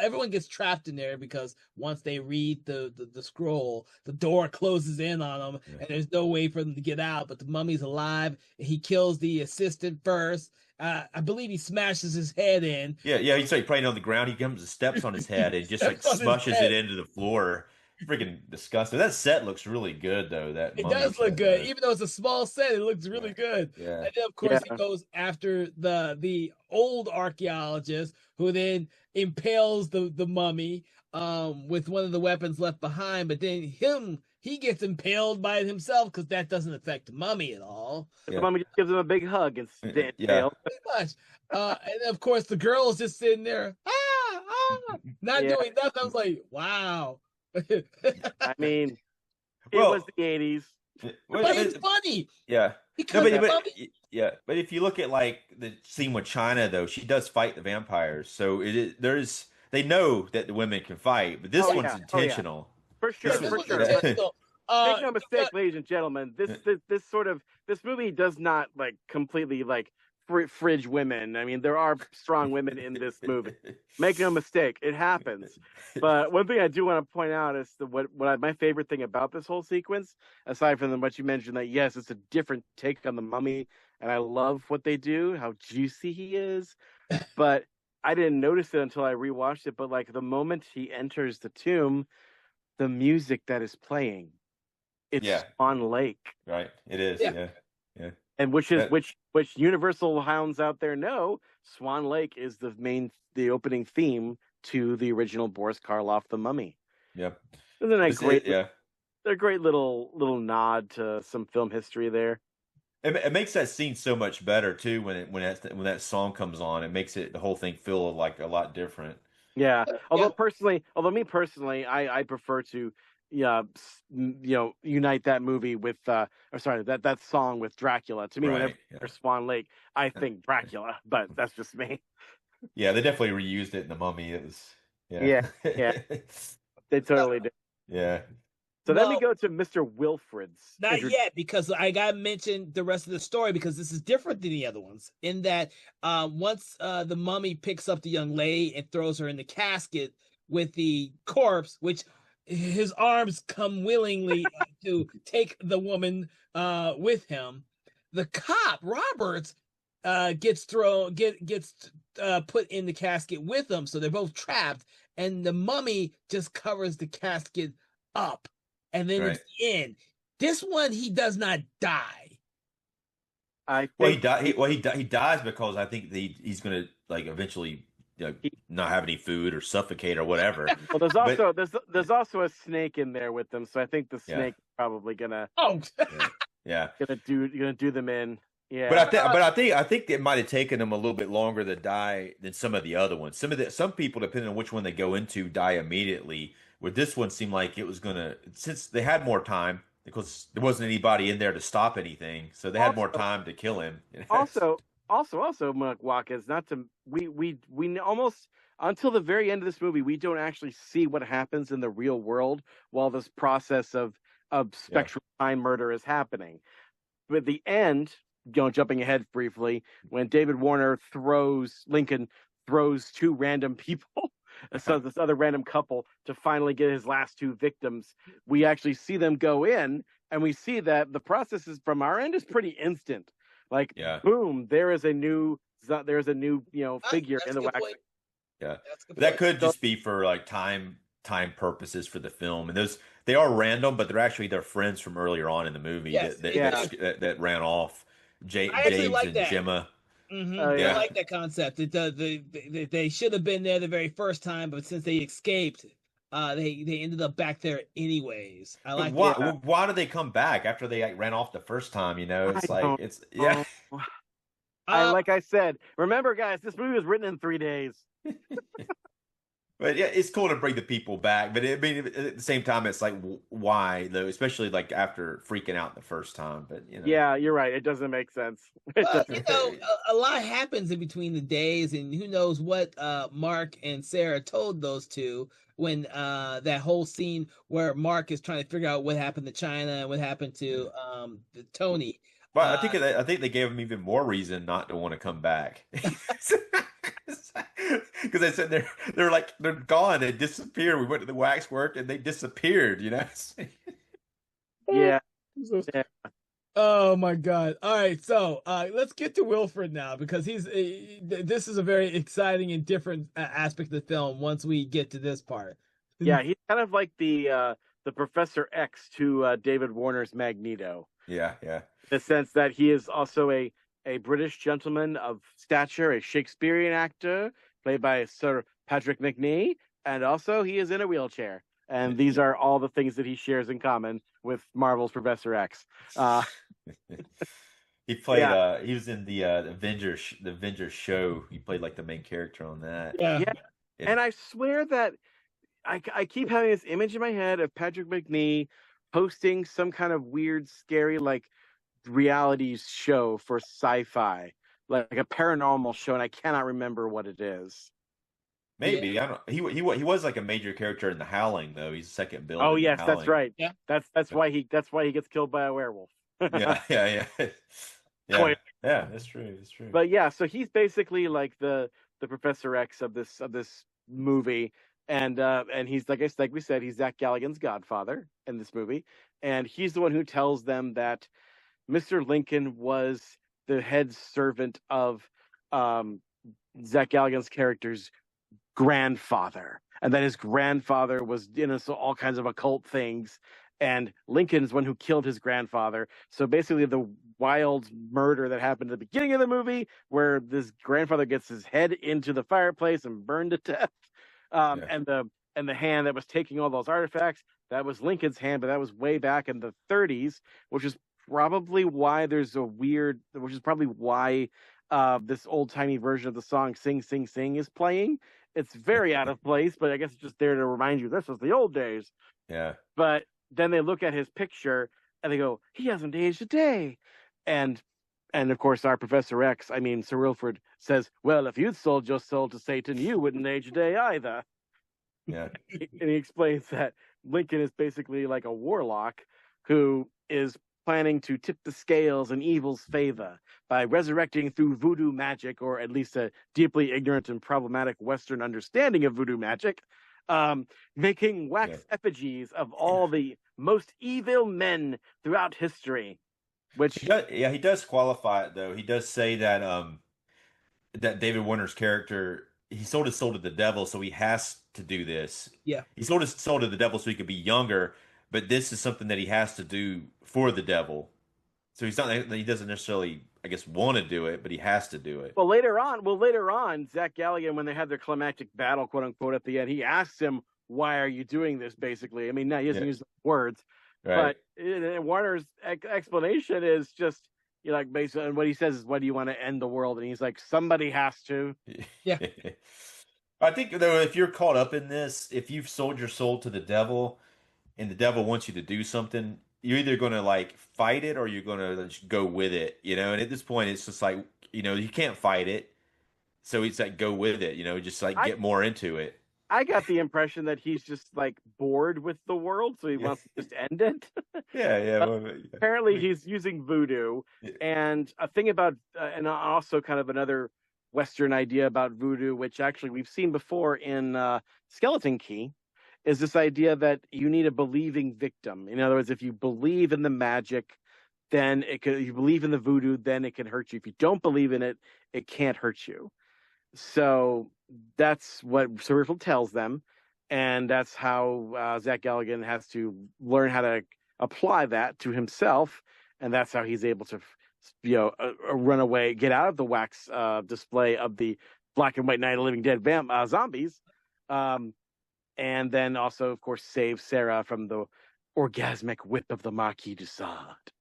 Everyone gets trapped in there, because once they read the scroll, the door closes in on them, and there's no way for them to get out. But the mummy's alive, and he kills the assistant first. I believe he smashes his head in. Yeah. He's like praying on the ground. He comes and steps on his head and just like smushes it into the floor. Freaking disgusting. That set looks really good, though. It does look good, even though it's a small set. It looks really good. Yeah. And then, of course, he goes after the old archaeologist, who then impales the mummy with one of the weapons left behind. But then he gets impaled by it himself, because that doesn't affect the mummy at all. The mummy just gives him a big hug and pretty much. And then, of course, the girl is just sitting there, not doing nothing. I was like, wow. I mean, It was the 80s. But it's funny. Yeah. Because but if you look at like the scene with China though, she does fight the vampires. So they know that the women can fight, but this one's intentional. For sure, for sure. Make no mistake, ladies and gentlemen, this movie does not like completely like fridge women. I mean, there are strong women in this movie. Make no mistake, it happens. But one thing I do want to point out is my favorite thing about this whole sequence, aside from what you mentioned, that yes, it's a different take on the mummy, and I love what they do, how juicy he is. But I didn't notice it until I rewatched it. But like the moment he enters the tomb, the music that is playing, it's Swan Lake. Right. It is. Yeah. And which Universal hounds out there know, Swan Lake is the opening theme to the original Boris Karloff, The Mummy. Yep. Isn't that great? They're a great little nod to some film history there. It makes that scene so much better too when that song comes on. It makes the whole thing feel like a lot different. Yeah. Although me personally, I prefer to unite that movie with that song with Dracula. To me, whenever there's Swan Lake, I think Dracula, but that's just me. Yeah, they definitely reused it in The Mummy. It was They totally did. Yeah. So then we go to Mr. Wilfred's. Not yet, because I got to mention the rest of the story, because this is different than the other ones. In that, once the mummy picks up the young lady and throws her in the casket with the corpse, which his arms come willingly to take the woman with him, the cop Roberts gets put in the casket with them, so they're both trapped, and the mummy just covers the casket up. And then it's the end. This one, he does not die. He dies because I think he's going to like eventually not have any food or suffocate or whatever. Well, there's also a snake in there with them, so I think the snake is probably gonna gonna do them in. Yeah, but I think it might have taken them a little bit longer to die than some of the other ones. Some people, depending on which one they go into, die immediately. With this one, seemed like it was gonna, since they had more time because there wasn't anybody in there to stop anything, so they had more time to kill him. Also, Watkins, not to we almost until the very end of this movie, we don't actually see what happens in the real world while this process of spectral time murder is happening. But at the end, jumping ahead briefly, when David Warner Lincoln throws two random people. So this other random couple to finally get his last two victims, we actually see them go in, and we see that the process is from our end is pretty instant. Like, boom, there is a new figure in the wax. Yeah, that could just be for like time purposes for the film, and they are random, but they're friends from earlier on in the movie that ran off. James and Gemma. Mm-hmm. I like that concept. They should have been there the very first time, but since they escaped, they ended up back there anyways. I like that. Why did they come back after they ran off the first time? Like I said, remember, guys, this movie was written in 3 days. But yeah, it's cool to bring the people back. But at the same time, it's like, why though? Especially like after freaking out the first time. But yeah, you're right. It doesn't make sense. A lot happens in between the days, and who knows what Mark and Sarah told those two when that whole scene where Mark is trying to figure out what happened to China and what happened to Tony. Well, I think they gave him even more reason not to want to come back. Because they said they're gone. They disappeared. We went to the Waxwork and they disappeared. Yeah. Oh my God! All right, so let's get to Wilfred now, because this is a very exciting and different aspect of the film. Once we get to this part, yeah, he's kind of like the Professor X to David Warner's Magneto. Yeah. In the sense that he is also a British gentleman of stature, a Shakespearean actor played by Sir Patrick Macnee, and also he is in a wheelchair. And these are all the things that he shares in common with Marvel's Professor X. He played. He was in the Avengers show. He played like the main character on that. Yeah. And I swear that I keep having this image in my head of Patrick Macnee hosting some kind of weird, scary like reality show for sci-fi, like a paranormal show, and I cannot remember what it is. Maybe I don't. He was like a major character in The Howling, though. He's the second villain Oh in The yes, that's Howling. right. Yeah. That's why he gets killed by a werewolf. Yeah, yeah, yeah, yeah, yeah. That's true. That's true. But yeah, so he's basically like the Professor X of this movie, and he's like we said, he's Zach Galligan's godfather in this movie, and he's the one who tells them that Mr. Lincoln was the head servant of Zach Galligan's character's grandfather, and that his grandfather was into all kinds of occult things, and Lincoln's one who killed his grandfather. So basically the wild murder that happened at the beginning of the movie, where this grandfather gets his head into the fireplace and burned to death, and the hand that was taking all those artifacts, that was Lincoln's hand, but that was way back in the 30s, which is probably why this old-timey version of the song Sing Sing Sing is playing. It's very out of place, but I guess it's just there to remind you this was the old days. Yeah. But then they look at his picture and they go, he hasn't aged a day. And of course, our Professor X, Sir Wilford, says, well, if you'd sold your soul to Satan, you wouldn't age a day either. Yeah. And he explains that Lincoln is basically like a warlock who is planning to tip the scales in evil's favor by resurrecting through voodoo magic, or at least a deeply ignorant and problematic Western understanding of voodoo magic, making wax effigies of all the most evil men throughout history. Which he does qualify it, though. He does say that that David Warner's character, he sold his soul to the devil, so he has to do this. Yeah. He sold his soul to the devil so he could be younger, but this is something that he has to do for the devil. So he doesn't necessarily, I guess, want to do it, but he has to do it. Well, later on, Zach Galligan, when they had their climactic battle, quote unquote, at the end, he asks him, "Why are you doing this?" Basically, now he doesn't use the words, right. But Warner's explanation is just, basically, and what he says is, "Why do you want to end the world?" And he's like, "Somebody has to." Yeah. I think, though, if you're caught up in this, if you've sold your soul to the devil, and the devil wants you to do something, you're either going to fight it or you're going to go with it, And at this point, it's just you can't fight it, so it's go with it, just get more into it. I got the impression that he's just bored with the world, so he wants to just end it. Apparently, he's using voodoo, and a thing about, and also kind of another Western idea about voodoo, which actually we've seen before in Skeleton Key, is this idea that you need a believing victim. In other words, if you believe in the magic, then you believe in the voodoo, then it can hurt you. If you don't believe in it, it can't hurt you. So that's what Sir Wilford tells them, and that's how Zach Galligan has to learn how to apply that to himself, and that's how he's able to, run away, get out of the wax display of the black and white Night of the Living Dead zombies. And then also, of course, save Sarah from the orgasmic whip of the Marquis de Sade.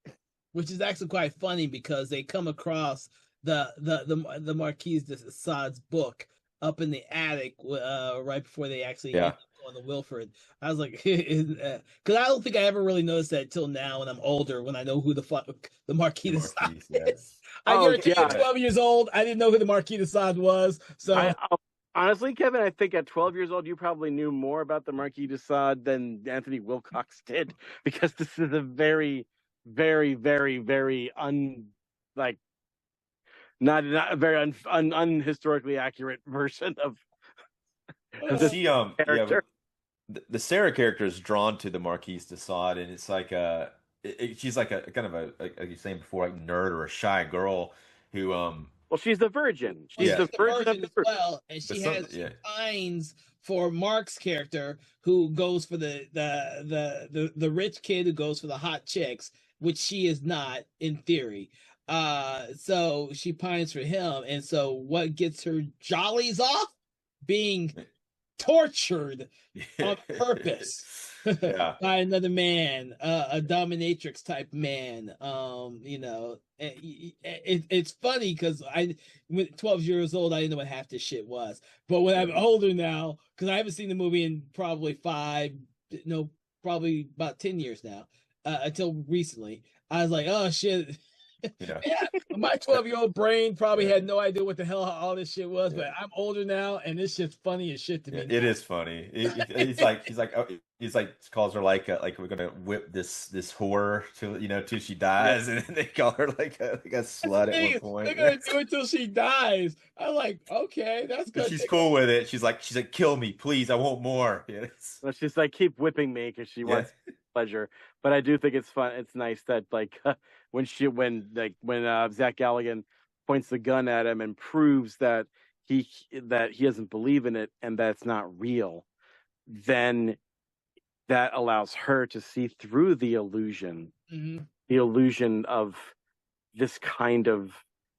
Which is actually quite funny because they come across the Marquis de Sade's book up in the attic right before they actually on the Wilford. I was like, because I don't think I ever really noticed that till now when I'm older, when I know who the Marquis de Sade is. I guarantee at 12 years old, I didn't know who the Marquis de Sade was. So honestly, Kevin, I think at 12 years old, you probably knew more about the Marquis de Sade than Anthony Wilcox did, because this is a very, very, very, very not a very unhistorically accurate version of this character. The Sarah character is drawn to the Marquise de Sade, and it's she's like a kind of like you were saying before, nerd or a shy girl who well, she's the virgin. She's the virgin as well, and she pines for Mark's character, who goes for the rich kid who goes for the hot chicks, which she is not in theory. So she pines for him, and so what gets her jollies off? Being tortured on purpose by another man, a dominatrix type man. It's funny because when 12 years old, I didn't know what half this shit was. But when I'm older now, because I haven't seen the movie in probably about 10 years now. until recently. I was like, oh shit. Yeah. Yeah, my 12-year-old brain probably had no idea what the hell all this shit was, but I'm older now, and this shit's funny as shit to me. It is funny. He's like calls her like we're gonna whip this whore till till she dies, and then they call her like a slut at one point. They're gonna do it till she dies. I'm like, okay, that's good. She's cool with it. She's like, kill me, please. I want more. Yes. Well, she's like, keep whipping me because she wants pleasure. But I do think it's fun. It's nice that like when Zach Galligan points the gun at him and proves that he doesn't believe in it and that it's not real, then that allows her to see through the illusion, the illusion of this kind of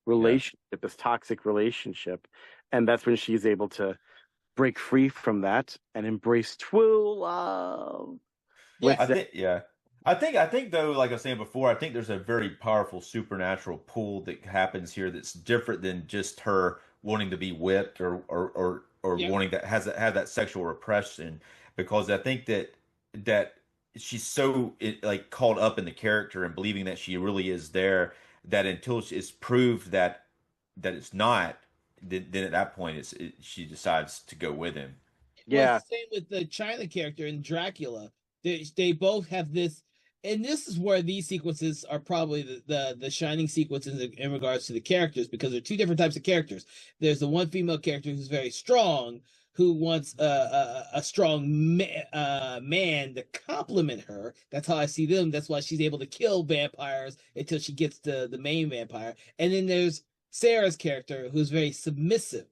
relationship, this toxic relationship, and that's when she's able to break free from that and embrace true love. I think though, like I was saying before, I think there's a very powerful supernatural pull that happens here that's different than just her wanting to be whipped or wanting to have that sexual repression, because I think that she's so like caught up in the character and believing that she really is there, that until it's proved that it's not, then at that point she decides to go with him. Yeah, well, same with the China character in Dracula. They both have this, and this is where these sequences are probably the shining sequences in regards to the characters, because there are two different types of characters. There's the one female character who's very strong, who wants a strong man to complement her. That's how I see them. That's why she's able to kill vampires until she gets to the main vampire. And then there's Sarah's character, who's very submissive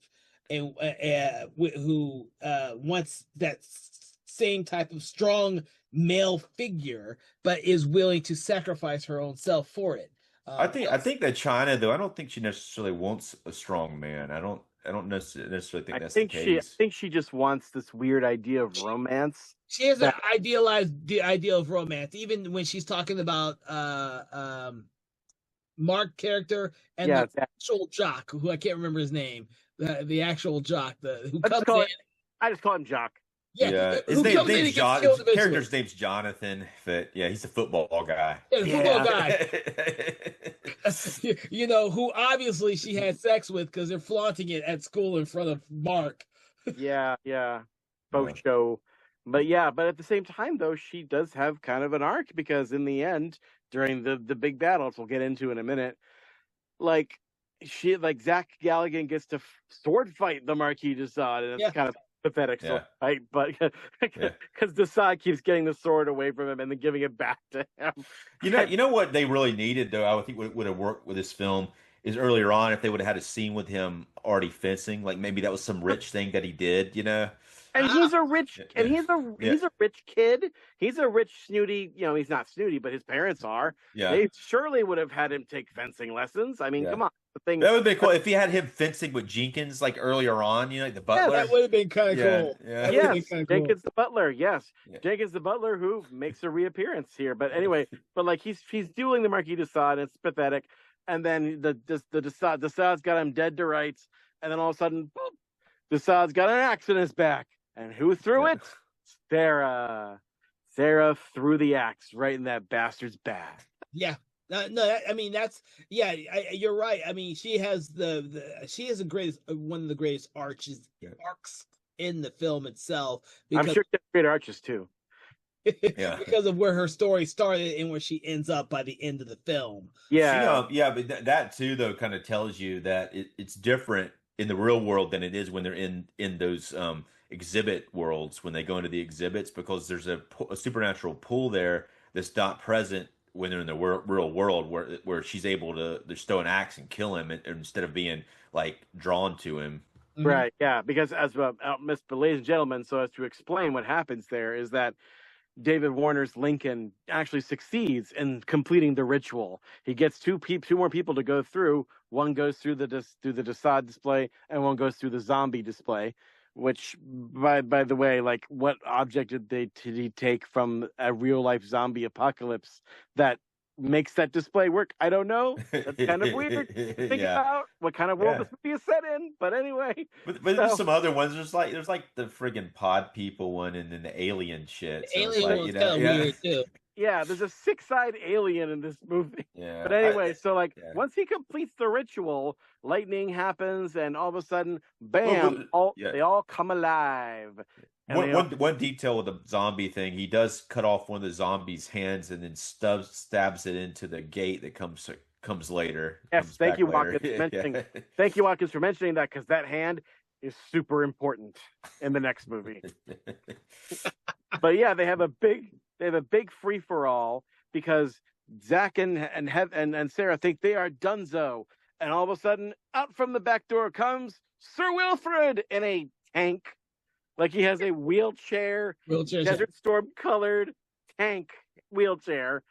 and who wants that same type of strong male figure, but is willing to sacrifice her own self for it. I think that China, though, I don't think she necessarily wants a strong man. I don't necessarily think that's the case. I think she just wants this weird idea of romance. She has an idealized idea of romance, even when she's talking about Mark character and the actual jock, who I can't remember his name, the actual jock, who comes in. I just call him Jock. Yeah, his name's John. His character's name's Jonathan. But yeah, he's a football guy. Yeah, the football guy. Who obviously she had sex with because they're flaunting it at school in front of Mark. Yeah. Both show. But at the same time, though, she does have kind of an arc, because in the end, during the big battles we'll get into in a minute, like Zach Galligan gets to sword fight the Marquis de Sade, and it's kind of pathetic, right? But because de Sade keeps getting the sword away from him and then giving it back to him. You know what they really needed, though, I think would have worked with this film, is earlier on if they would have had a scene with him already fencing, like maybe that was some rich thing that he did, And he's a rich, he's a rich kid. He's a rich snooty. He's not snooty, but his parents are. Yeah, they surely would have had him take fencing lessons. I mean, come on. That would have been cool if he had him fencing with Jenkins like earlier on. Like the butler. Yeah, that would have been kind of cool. Yeah, yes, Jenkins the butler. Yes, Jenkins the butler, who makes a reappearance here. But anyway, like he's dueling the Marquis de Sade. It's pathetic. And then the de Sade's got him dead to rights. And then all of a sudden, boom, de Sade's got an axe in his back. And who threw it? Sarah. Sarah threw the axe right in that bastard's back. Yeah. No, I mean that's you're right. I mean, she has she has one of the greatest arcs in the film itself. I'm sure she has great arches too. Because of where her story started and where she ends up by the end of the film. Yeah, but that too though kind of tells you that it's different in the real world than it is when they're in those exhibit worlds, when they go into the exhibits, because there's a supernatural pull there that's not present when they're in the real world, where she's able to just throw an axe and kill him instead of being like drawn to him. Right. Yeah. Because ladies and gentlemen, so as to explain what happens there is that David Warner's Lincoln actually succeeds in completing the ritual. He gets two more people to go through. One goes through the de Sade display, and one goes through the zombie display. Which, by the way, like, what object did he take from a real life zombie apocalypse that makes that display work? I don't know. That's kind of weird to think about what kind of world this movie is set in. But anyway, but there's some other ones. There's like the friggin' pod people one, and then the alien shit. The alien one's kind of weird too. there's a six-eyed alien in this movie. Yeah. But anyway, Yeah. once he completes the ritual, lightning happens, and all of a sudden, bam! They all come alive. One detail with the zombie thing, he does cut off one of the zombies' hands and then stabs it into the gate that comes later. Yes, thank you, Watkins, for mentioning. Thank you, Watkins, for mentioning that, because that hand is super important in the next movie. But yeah, they have a big free for all because Zach and Sarah think they are donezo, and all of a sudden, out from the back door comes Sir Wilfred in a tank. Like he has a wheelchair Desert Storm colored tank wheelchair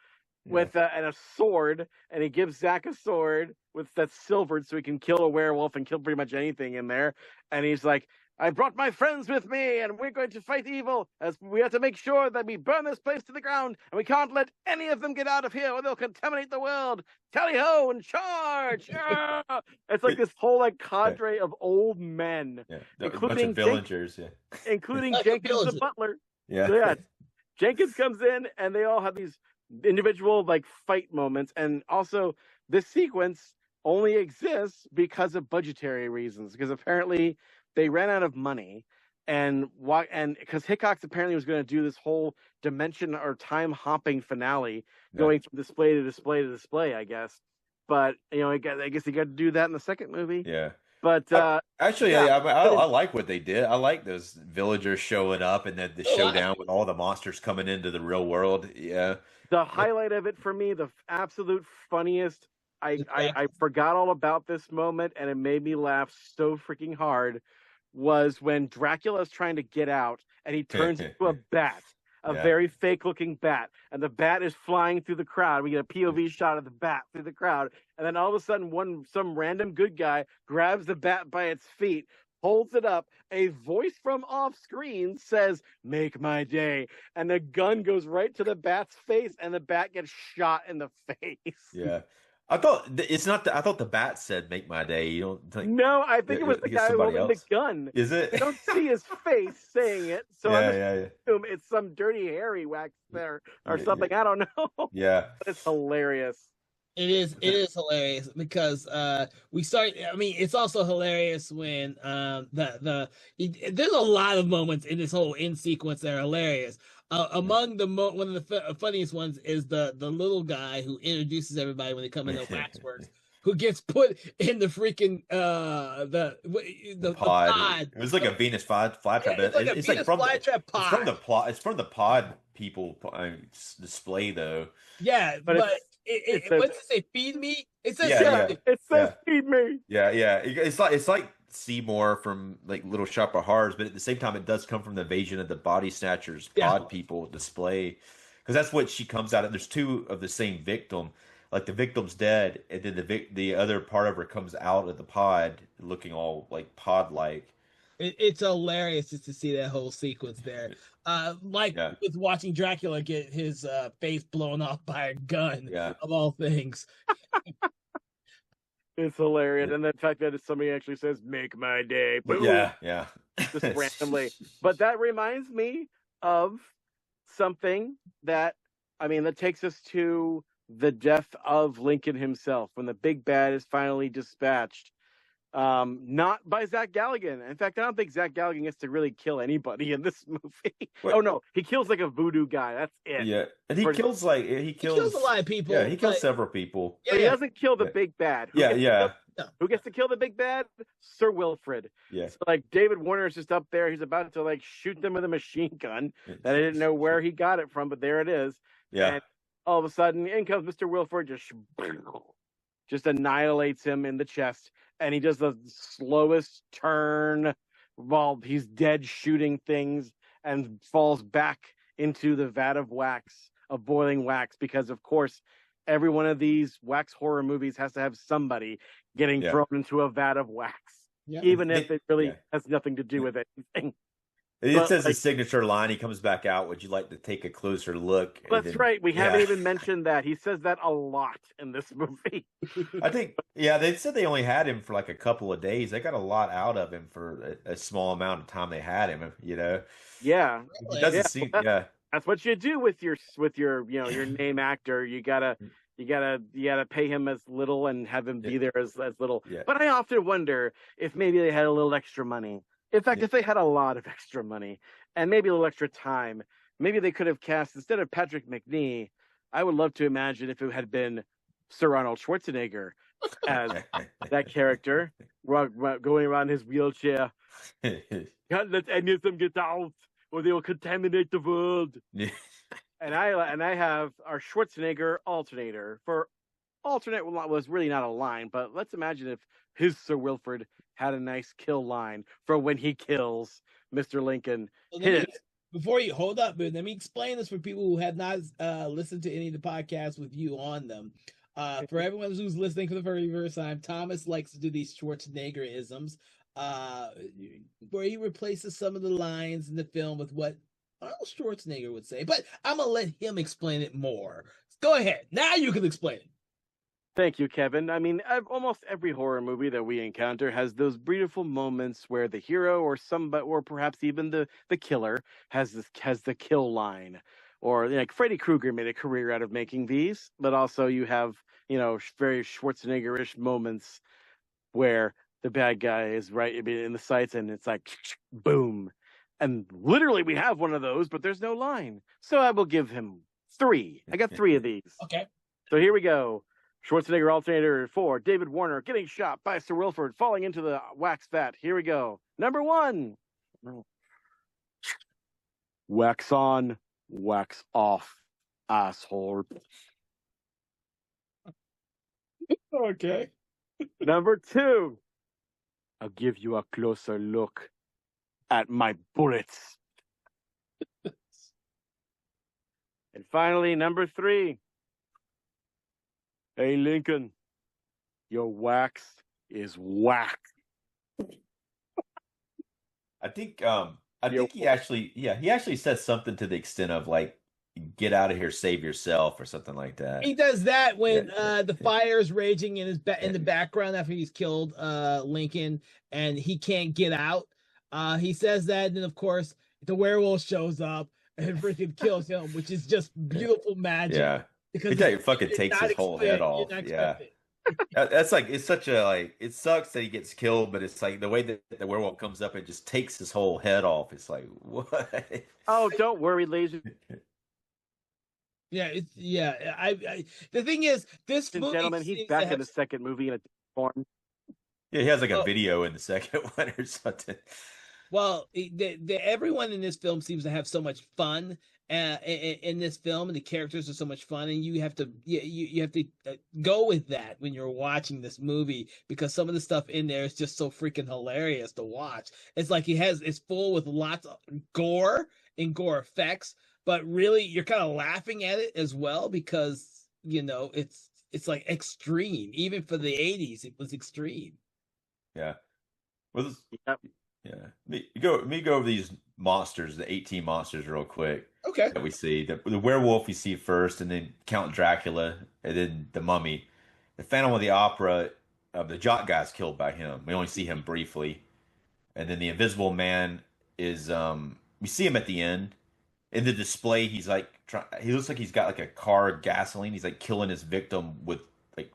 with and a sword, and he gives Zach a sword that's silvered so he can kill a werewolf and kill pretty much anything in there. And he's like, I brought my friends with me, and we're going to fight evil. As we have to make sure that we burn this place to the ground, and we can't let any of them get out of here, or they'll contaminate the world. Tally ho and charge! It's like this whole cadre of old men, including villagers, including Jenkins the butler. Yeah. So yeah, Jenkins comes in, and they all have these individual fight moments, and also this sequence only exists because of budgetary reasons, because apparently they ran out of money, and because Hickox apparently was going to do this whole dimension or time hopping finale, going from display to display to display, I guess. But I guess he got to do that in the second movie. Yeah. But actually, I like what they did. I like those villagers showing up and then the showdown with all the monsters coming into the real world. Yeah. The highlight of it for me, the absolute funniest. I forgot all about this moment, and it made me laugh so freaking hard. Was when Dracula's trying to get out, and he turns into a bat, very fake-looking bat, and the bat is flying through the crowd. We get a POV shot of the bat through the crowd, and then all of a sudden, some random good guy grabs the bat by its feet, holds it up. A voice from off-screen says, "Make my day," and the gun goes right to the bat's face, and the bat gets shot in the face. Yeah. I thought I thought the bat said "make my day." You don't think? No, I think it was the guy holding the gun. Is it? You don't see his face saying it, so I assume it's some Dirty Harry wax there or something. I don't know. Yeah, but it's hilarious. It is hilarious because we start. I mean, it's also hilarious when there's a lot of moments in this whole end sequence that are hilarious. Among one of the funniest ones is the little guy who introduces everybody when they come into Waxworks, who gets put in the freaking the pod. It was like a Venus flytrap. It's like from the pod people display though. Yeah, but what does it say? Feed me. It says it says feed me. Yeah. It's like Seymour from Little Shop of Horrors, but at the same time, it does come from the Invasion of the Body Snatchers pod people display, because that's what she comes out of. There's two of the same victim. Like the victim's dead, and then the other part of her comes out of the pod, looking all pod-like. It's hilarious just to see that whole sequence there. With watching Dracula get his face blown off by a gun, of all things. It's hilarious, and the fact that somebody actually says "make my day," just randomly. But that reminds me of something that takes us to the death of Lincoln himself, when the big bad is finally dispatched. Not by Zach Galligan. In fact, I don't think Zach Galligan gets to really kill anybody in this movie. Oh no, he kills a voodoo guy. That's it. Yeah, and he kills a lot of people. Yeah, he kills several people. But he doesn't kill the big bad. Who gets to kill the big bad? Sir Wilfred. Yeah. So David Warner is just up there. He's about to shoot them with a machine gun that I didn't know where he got it from, but there it is. Yeah. And all of a sudden, in comes Mr. Wilfred, just annihilates him in the chest. And he does the slowest turn while he's dead shooting things and falls back into the vat of boiling wax, because of course every one of these wax horror movies has to have somebody getting thrown into a vat of wax, even if it really has nothing to do with anything. It says his signature line. He comes back out. Would you like to take a closer look? That's right. We haven't even mentioned that. He says that a lot in this movie. I think, they said they only had him for a couple of days. They got a lot out of him for a small amount of time they had him, Yeah. It doesn't seem, That's what you do with your your name actor. You gotta pay him as little and have him be there as little. Yeah. But I often wonder if maybe they had a little extra money. In fact, if they had a lot of extra money and maybe a little extra time, maybe they could have cast, instead of Patrick McNee, I would love to imagine if it had been Sir Arnold Schwarzenegger as that character going around his wheelchair. Can't let any of them get out, or they will contaminate the world. And I have our Schwarzenegger alternator. For alternate was really not a line, but let's imagine if his Sir Wilford had a nice kill line for when he kills Mr. Lincoln. Before you hold up, but let me explain this for people who have not listened to any of the podcasts with you on them. For everyone who's listening for the very first time, Thomas likes to do these Schwarzenegger-isms, where he replaces some of the lines in the film with what Arnold Schwarzenegger would say. But I'm going to let him explain it more. Go ahead. Now you can explain it. Thank you, Kevin. I mean, almost every horror movie that we encounter has those beautiful moments where the hero or perhaps even the killer has the kill line. Or like Freddy Krueger made a career out of making these, but also you have, very Schwarzenegger-ish moments where the bad guy is right in the sights and it's like, boom. And literally we have one of those, but there's no line. So I will give him 3. I got 3 of these. Okay. So here we go. Schwarzenegger alternator 4, David Warner getting shot by Sir Wilford, falling into the wax vat. Here we go. Number 1. Wax on, wax off, asshole. Okay. Number 2. I'll give you a closer look at my bullets. And finally, number 3. Hey, Lincoln, your wax is whack. I think he actually says something to the extent of like, get out of here, save yourself, or something like that. He does that when the fire is raging in the background after he's killed Lincoln and he can't get out. He says that, and then of course the werewolf shows up and freaking kills him, which is just beautiful magic. Yeah, because he fucking takes his whole head off. Yeah, that's like, it's such a, like, it sucks that he gets killed, but it's like the way that the werewolf comes up and just takes his whole head off. It's like, what? Oh, don't worry, ladies. Yeah, the thing is, this movie, gentlemen, he's back in the second movie in a form. Yeah, he has like a video in the second one or something. Well, everyone in this film seems to have so much fun in this film, and the characters are so much fun, and you have to go with that when you're watching this movie, because some of the stuff in there is just so freaking hilarious to watch. It's like it's full with lots of gore and gore effects, but really you're kind of laughing at it as well, because it's like extreme. Even for the 80s, it was extreme. Yeah. Well, yeah. Me go over these monsters, the 18 monsters, real quick. Okay. That we see the werewolf we see first, and then Count Dracula, and then the Mummy. The Phantom of the Opera, the jock guy's killed by him. We only see him briefly, and then the Invisible Man is we see him at the end in the display. He's like he looks like he's got like a car of gasoline. He's like killing his victim with like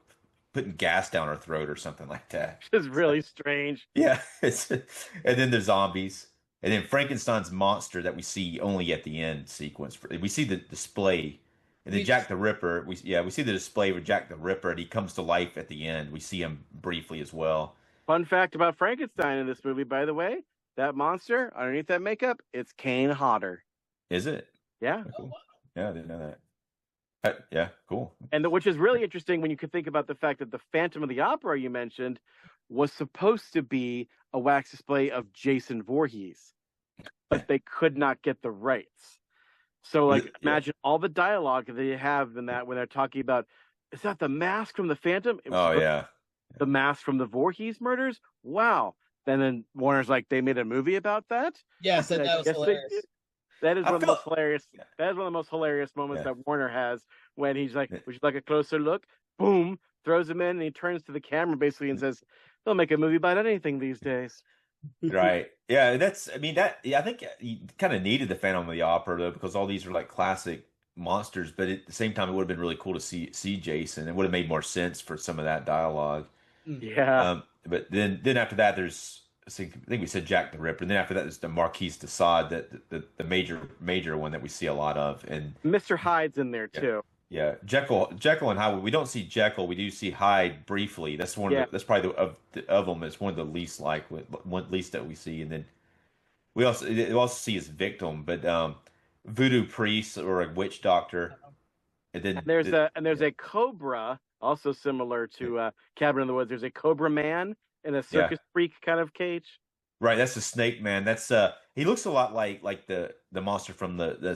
putting gas down her throat or something like that. It's really strange. Yeah. And then the zombies. And then Frankenstein's monster that we see only at the end sequence. We see the display. And then Jack the Ripper. We see the display with Jack the Ripper, and he comes to life at the end. We see him briefly as well. Fun fact about Frankenstein in this movie, by the way, that monster underneath that makeup, it's Kane Hodder. Is it? Yeah. Oh, cool. Yeah, I didn't know that. Yeah, cool. And which is really interesting when you could think about the fact that the Phantom of the Opera you mentioned was supposed to be a wax display of Jason Voorhees, but they could not get the rights. So, like, imagine all the dialogue that they have in that when they're talking about, is that the mask from the Phantom? Yeah. The mask from the Voorhees murders? Wow. Then Warner's like, they made a movie about that? Yes, and that was hilarious. That is one of the most hilarious. That is one of the most hilarious moments that Warner has when he's like, "Would you like a closer look?" Boom, throws him in, and he turns to the camera basically and says, "They'll make a movie about anything these days." Right. Yeah, that's I mean that yeah, I think you kind of needed the Phantom of the Opera though because all these are like classic monsters, but at the same time it would have been really cool to see Jason. It would have made more sense for some of that dialogue. Mm. Yeah. But then after that there's I think we said Jack the Ripper, and then after that there's the Marquis de Sade, that the major one that we see a lot of. And Mr. Hyde's in there yeah, too. yeah, Jekyll and Hyde. We don't see Jekyll. We do see Hyde briefly. That's one of Yeah. the that's probably of them. It's one of the least one least that we see. And then we also see his victim, but voodoo priest or a witch doctor, and And then there's a cobra, also similar to Cabin in the Woods. There's a Cobra Man in a yeah, circus freak kind of cage. right. That's the Snake Man. That's he looks a lot like the monster from the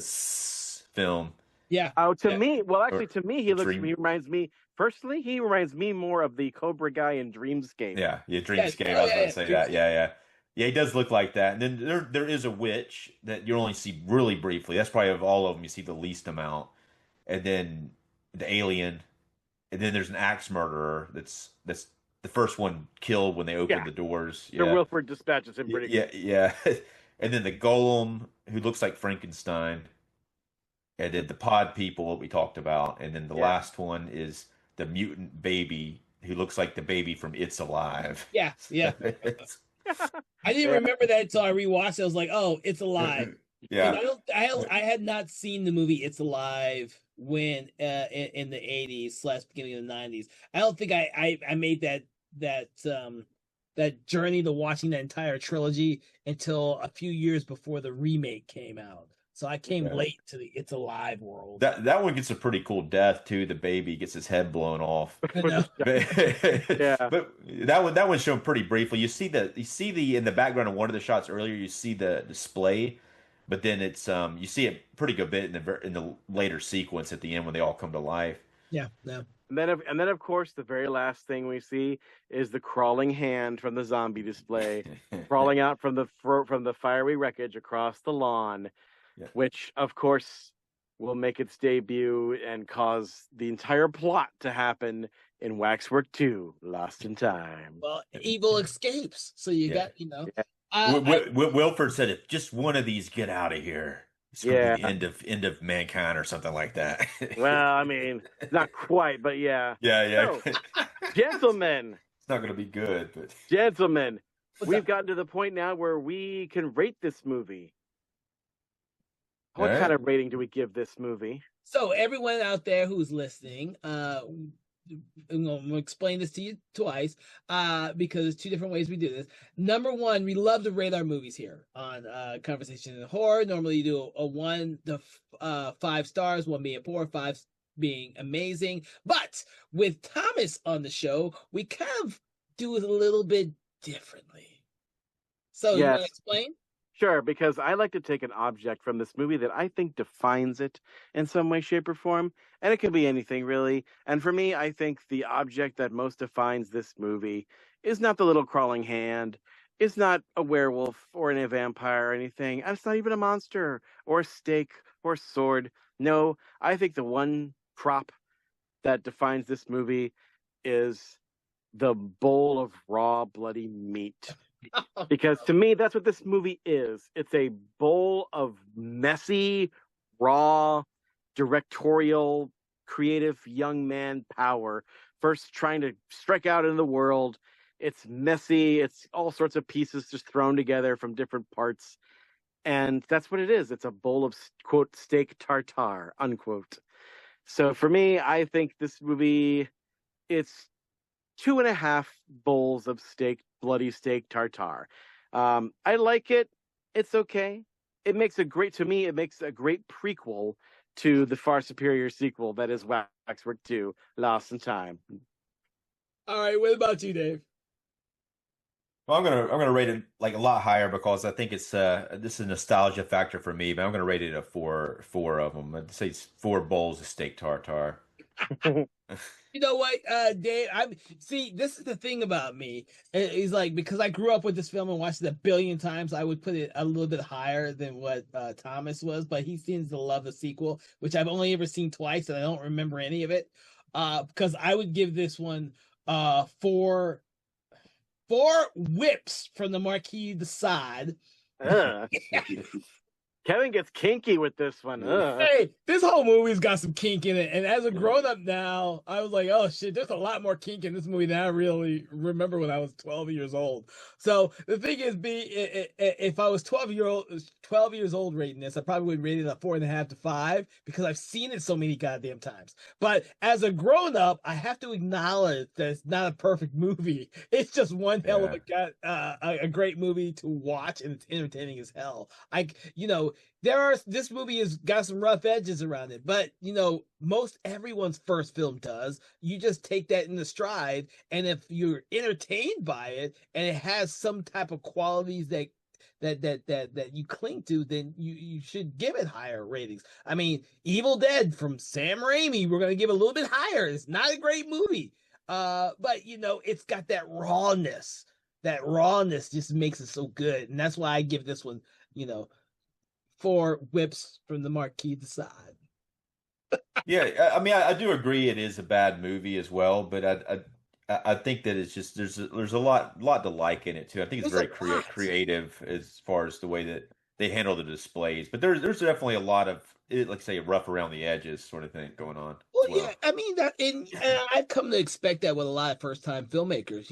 film. Yeah. Oh, Yeah, actually, or to me, Dream. he reminds me personally. He reminds me more of the Cobra guy in Dreamscape. Yeah, Yeah. Dreamscape. Oh, I was yeah, about yeah. to say that. Dreamscape. Yeah. He does look like that. And then there is a witch that you only see really briefly. That's probably of all of them you see the least amount. And then the alien, and then there's an axe murderer. That's the first one killed when they opened Yeah, the doors. the Yeah, Wilford Dispatch is him pretty good. yeah. And then the golem who looks like Frankenstein, and then the pod people what we talked about, and then the Yeah. last one is the mutant baby who looks like the baby from It's Alive. Yeah. Yeah. It's- I didn't Yeah. remember that until I rewatched it. I was like, oh, it's alive. And yeah, I had not seen the movie It's Alive when in the 80s / beginning of the 90s. I don't think I made that journey to watching that entire trilogy until a few years before the remake came out. So I came yeah. late to the It's Alive world. That one gets a pretty cool death too. The baby gets his head blown off. You know? Yeah. But that one's shown pretty briefly. You see the in the background of one of the shots earlier. You see the display, but then it's you see it pretty good bit in the later sequence at the end when they all come to life. Yeah, no. And then of course the very last thing we see is the crawling hand from the zombie display crawling out from the fiery wreckage across the lawn, Yeah. which of course will make its debut and cause the entire plot to happen in Waxwork 2, Lost in Time. Well, evil escapes. So you Yeah. got, Yeah. Wilford said, "If just one of these get out of here, it's going to Yeah. be the end of mankind or something like that." Well, I mean, not quite, but yeah. yeah. So, gentlemen, It's not going to be good, but gentlemen, What's we've up? gotten to the point now where we can rate this movie. What All right. kind of rating do we give this movie? So everyone out there who's listening, I'm gonna explain this to you twice, because there's two different ways we do this. Number one, we love to rate our movies here on Conversation in Horror. Normally, you do a 1 to 5 stars, 1 being poor, 5 being amazing. But with Thomas on the show, we kind of do it a little bit differently. So you want to Yes. explain? Sure, because I like to take an object from this movie that I think defines it in some way, shape, or form. And it can be anything, really. And for me, I think the object that most defines this movie is not the little crawling hand, it's not a werewolf or a vampire or anything. And it's not even a monster or a stake or a sword. No, I think the one prop that defines this movie is the bowl of raw, bloody meat. Because to me, that's what this movie is. It's a bowl of messy, raw, directorial, creative young man power. First trying to strike out in the world. It's messy. It's all sorts of pieces just thrown together from different parts. And that's what it is. It's a bowl of, quote, steak tartare, unquote. So for me, I think this movie, it's 2.5 bowls of bloody steak tartare. I like it. It's okay. It makes a great prequel to the far superior sequel that is Waxwork 2, Lost in Time. All right, what about you, Dave? Well, I'm gonna rate it like a lot higher because I think it's this is a nostalgia factor for me. But I'm gonna rate it a four of them. I'd say it's 4 bowls of steak tartare. You know what, Dave? This is the thing about me. It's like, because I grew up with this film and watched it a billion times, I would put it a little bit higher than what Thomas was, but he seems to love the sequel, which I've only ever seen twice, and I don't remember any of it. Because I would give this one 4 4 whips from the Marquis de Sade. Ugh. Kevin gets kinky with this one. Ugh. Hey, this whole movie's got some kink in it. And as a grown up now, I was like, oh shit, there's a lot more kink in this movie than I really remember when I was 12 years old. So the thing is, if I was 12 years old rating this, I probably would rate it a 4.5 to 5 because I've seen it so many goddamn times. But as a grown up, I have to acknowledge that it's not a perfect movie. It's just one hell of a great movie to watch, and it's entertaining as hell. This movie has got some rough edges around it, but most everyone's first film does. You just take that in the stride, and if you're entertained by it and it has some type of qualities that you cling to, then you should give it higher ratings. I mean, Evil Dead from Sam Raimi, we're gonna give it a little bit higher. It's not a great movie, but it's got that rawness. That rawness just makes it so good, and that's why I give this one, 4 whips from the Marquis de Sade. Yeah, I mean, I do agree it is a bad movie as well, but I think that it's just there's a lot to like in it too. I think it's very creative as far as the way that they handle the displays, but there's definitely a lot of like say rough around the edges sort of thing going on. Well, yeah, I mean that, and I've come to expect that with a lot of first time filmmakers.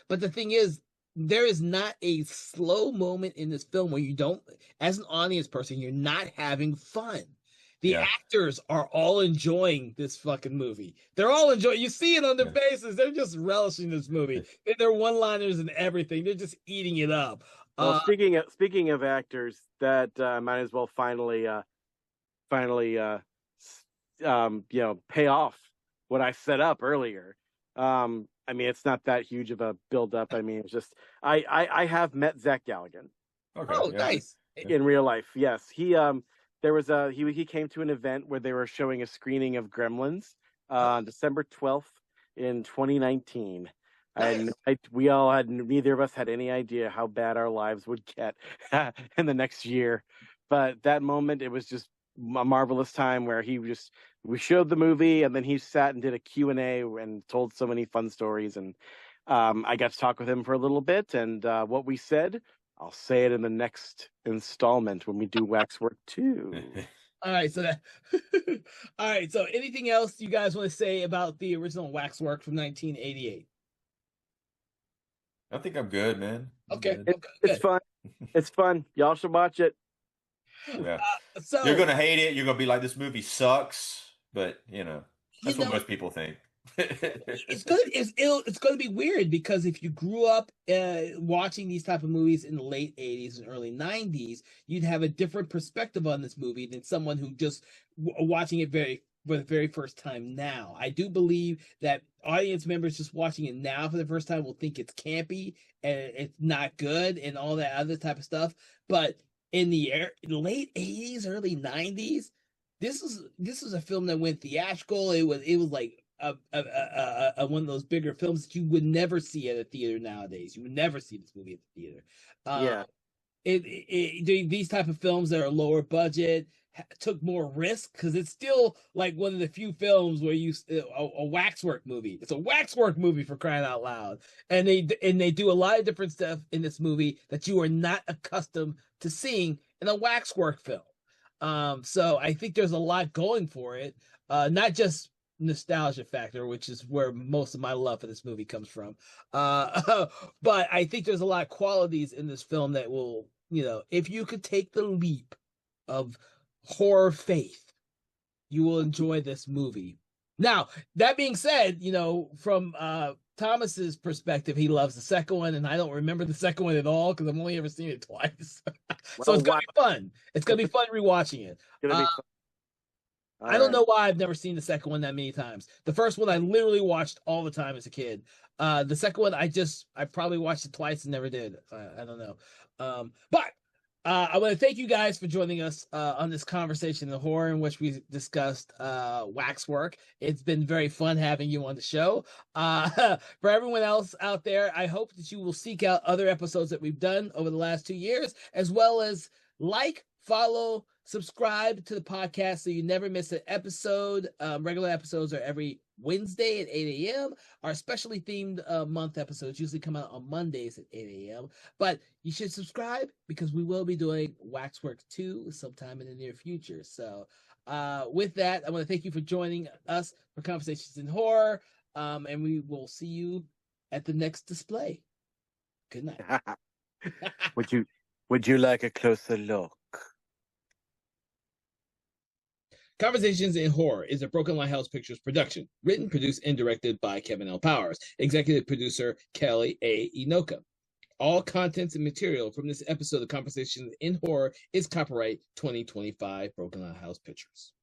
But the thing is, there is not a slow moment in this film where you don't, as an audience person, you're not having fun. The actors are all enjoying this fucking movie. They're all enjoying. You see it on their faces. They're just relishing this movie. They're one-liners and everything. They're just eating it up. Well, speaking of actors, that might as well finally pay off what I set up earlier. I mean, it's not that huge of a build-up. I mean, it's just I have met Zach Galligan. Okay. Oh, nice. In real life, yes. He he came to an event where they were showing a screening of Gremlins on December 12th in 2019. Nice. And neither of us had any idea how bad our lives would get in the next year. But that moment, it was just a marvelous time where we showed the movie, and then he sat and did a Q&A and told so many fun stories. And I got to talk with him for a little bit, and what we said, I'll say it in the next installment when we do Waxwork 2. All right, so anything else you guys want to say about the original Waxwork from 1988? I think I'm good, man. Okay. It's fun. It's fun. Y'all should watch it. Yeah. So you're gonna hate it. You're gonna be like, this movie sucks, but that's what most people think. It's gonna be weird because if you grew up watching these type of movies in the late 80s and early 90s, you'd have a different perspective on this movie than someone who just watching it for the very first time now. I do believe that audience members just watching it now for the first time will think it's campy and it's not good and all that other type of stuff. But in the late 80s, early 90s, this is a film that went theatrical. It was like one of those bigger films that you would never see at a theater nowadays. You would never see this movie at the theater. These type of films that are lower budget took more risk because it's still like one of the few films where a Waxwork movie. It's a Waxwork movie, for crying out loud, and they do a lot of different stuff in this movie that you are not accustomed to seeing in a Waxwork film. So I think there's a lot going for it, not just nostalgia factor, which is where most of my love for this movie comes from, but I think there's a lot of qualities in this film that will, if you could take the leap of horror faith, you will enjoy this movie. Now, that being said, from Thomas's perspective, he loves the second one, and I don't remember the second one at all because I've only ever seen it twice. So it's gonna be fun. It's gonna be fun rewatching it. I don't know why I've never seen the second one that many times. The first one I literally watched all the time as a kid. The second one I probably watched it twice and never did. I don't know. But I want to thank you guys for joining us on this conversation in horror in which we discussed Waxwork. It's been very fun having you on the show. For everyone else out there, I hope that you will seek out other episodes that we've done over the last 2 years, as well as follow, Subscribe to the podcast so you never miss an episode. Regular episodes are every Wednesday at 8 a.m. Our specially themed month episodes usually come out on Mondays at 8 a.m. But you should subscribe because we will be doing Waxwork 2 sometime in the near future. So with that, I want to thank you for joining us for Conversations in Horror. And we will see you at the next display. Good night. Would you like a closer look? Conversations in Horror is a Broken Lighthouse Pictures production, written, produced, and directed by Kevin L. Powers, executive producer Kelly A. Inoka. All contents and material from this episode of Conversations in Horror is copyright 2025 Broken Lighthouse Pictures.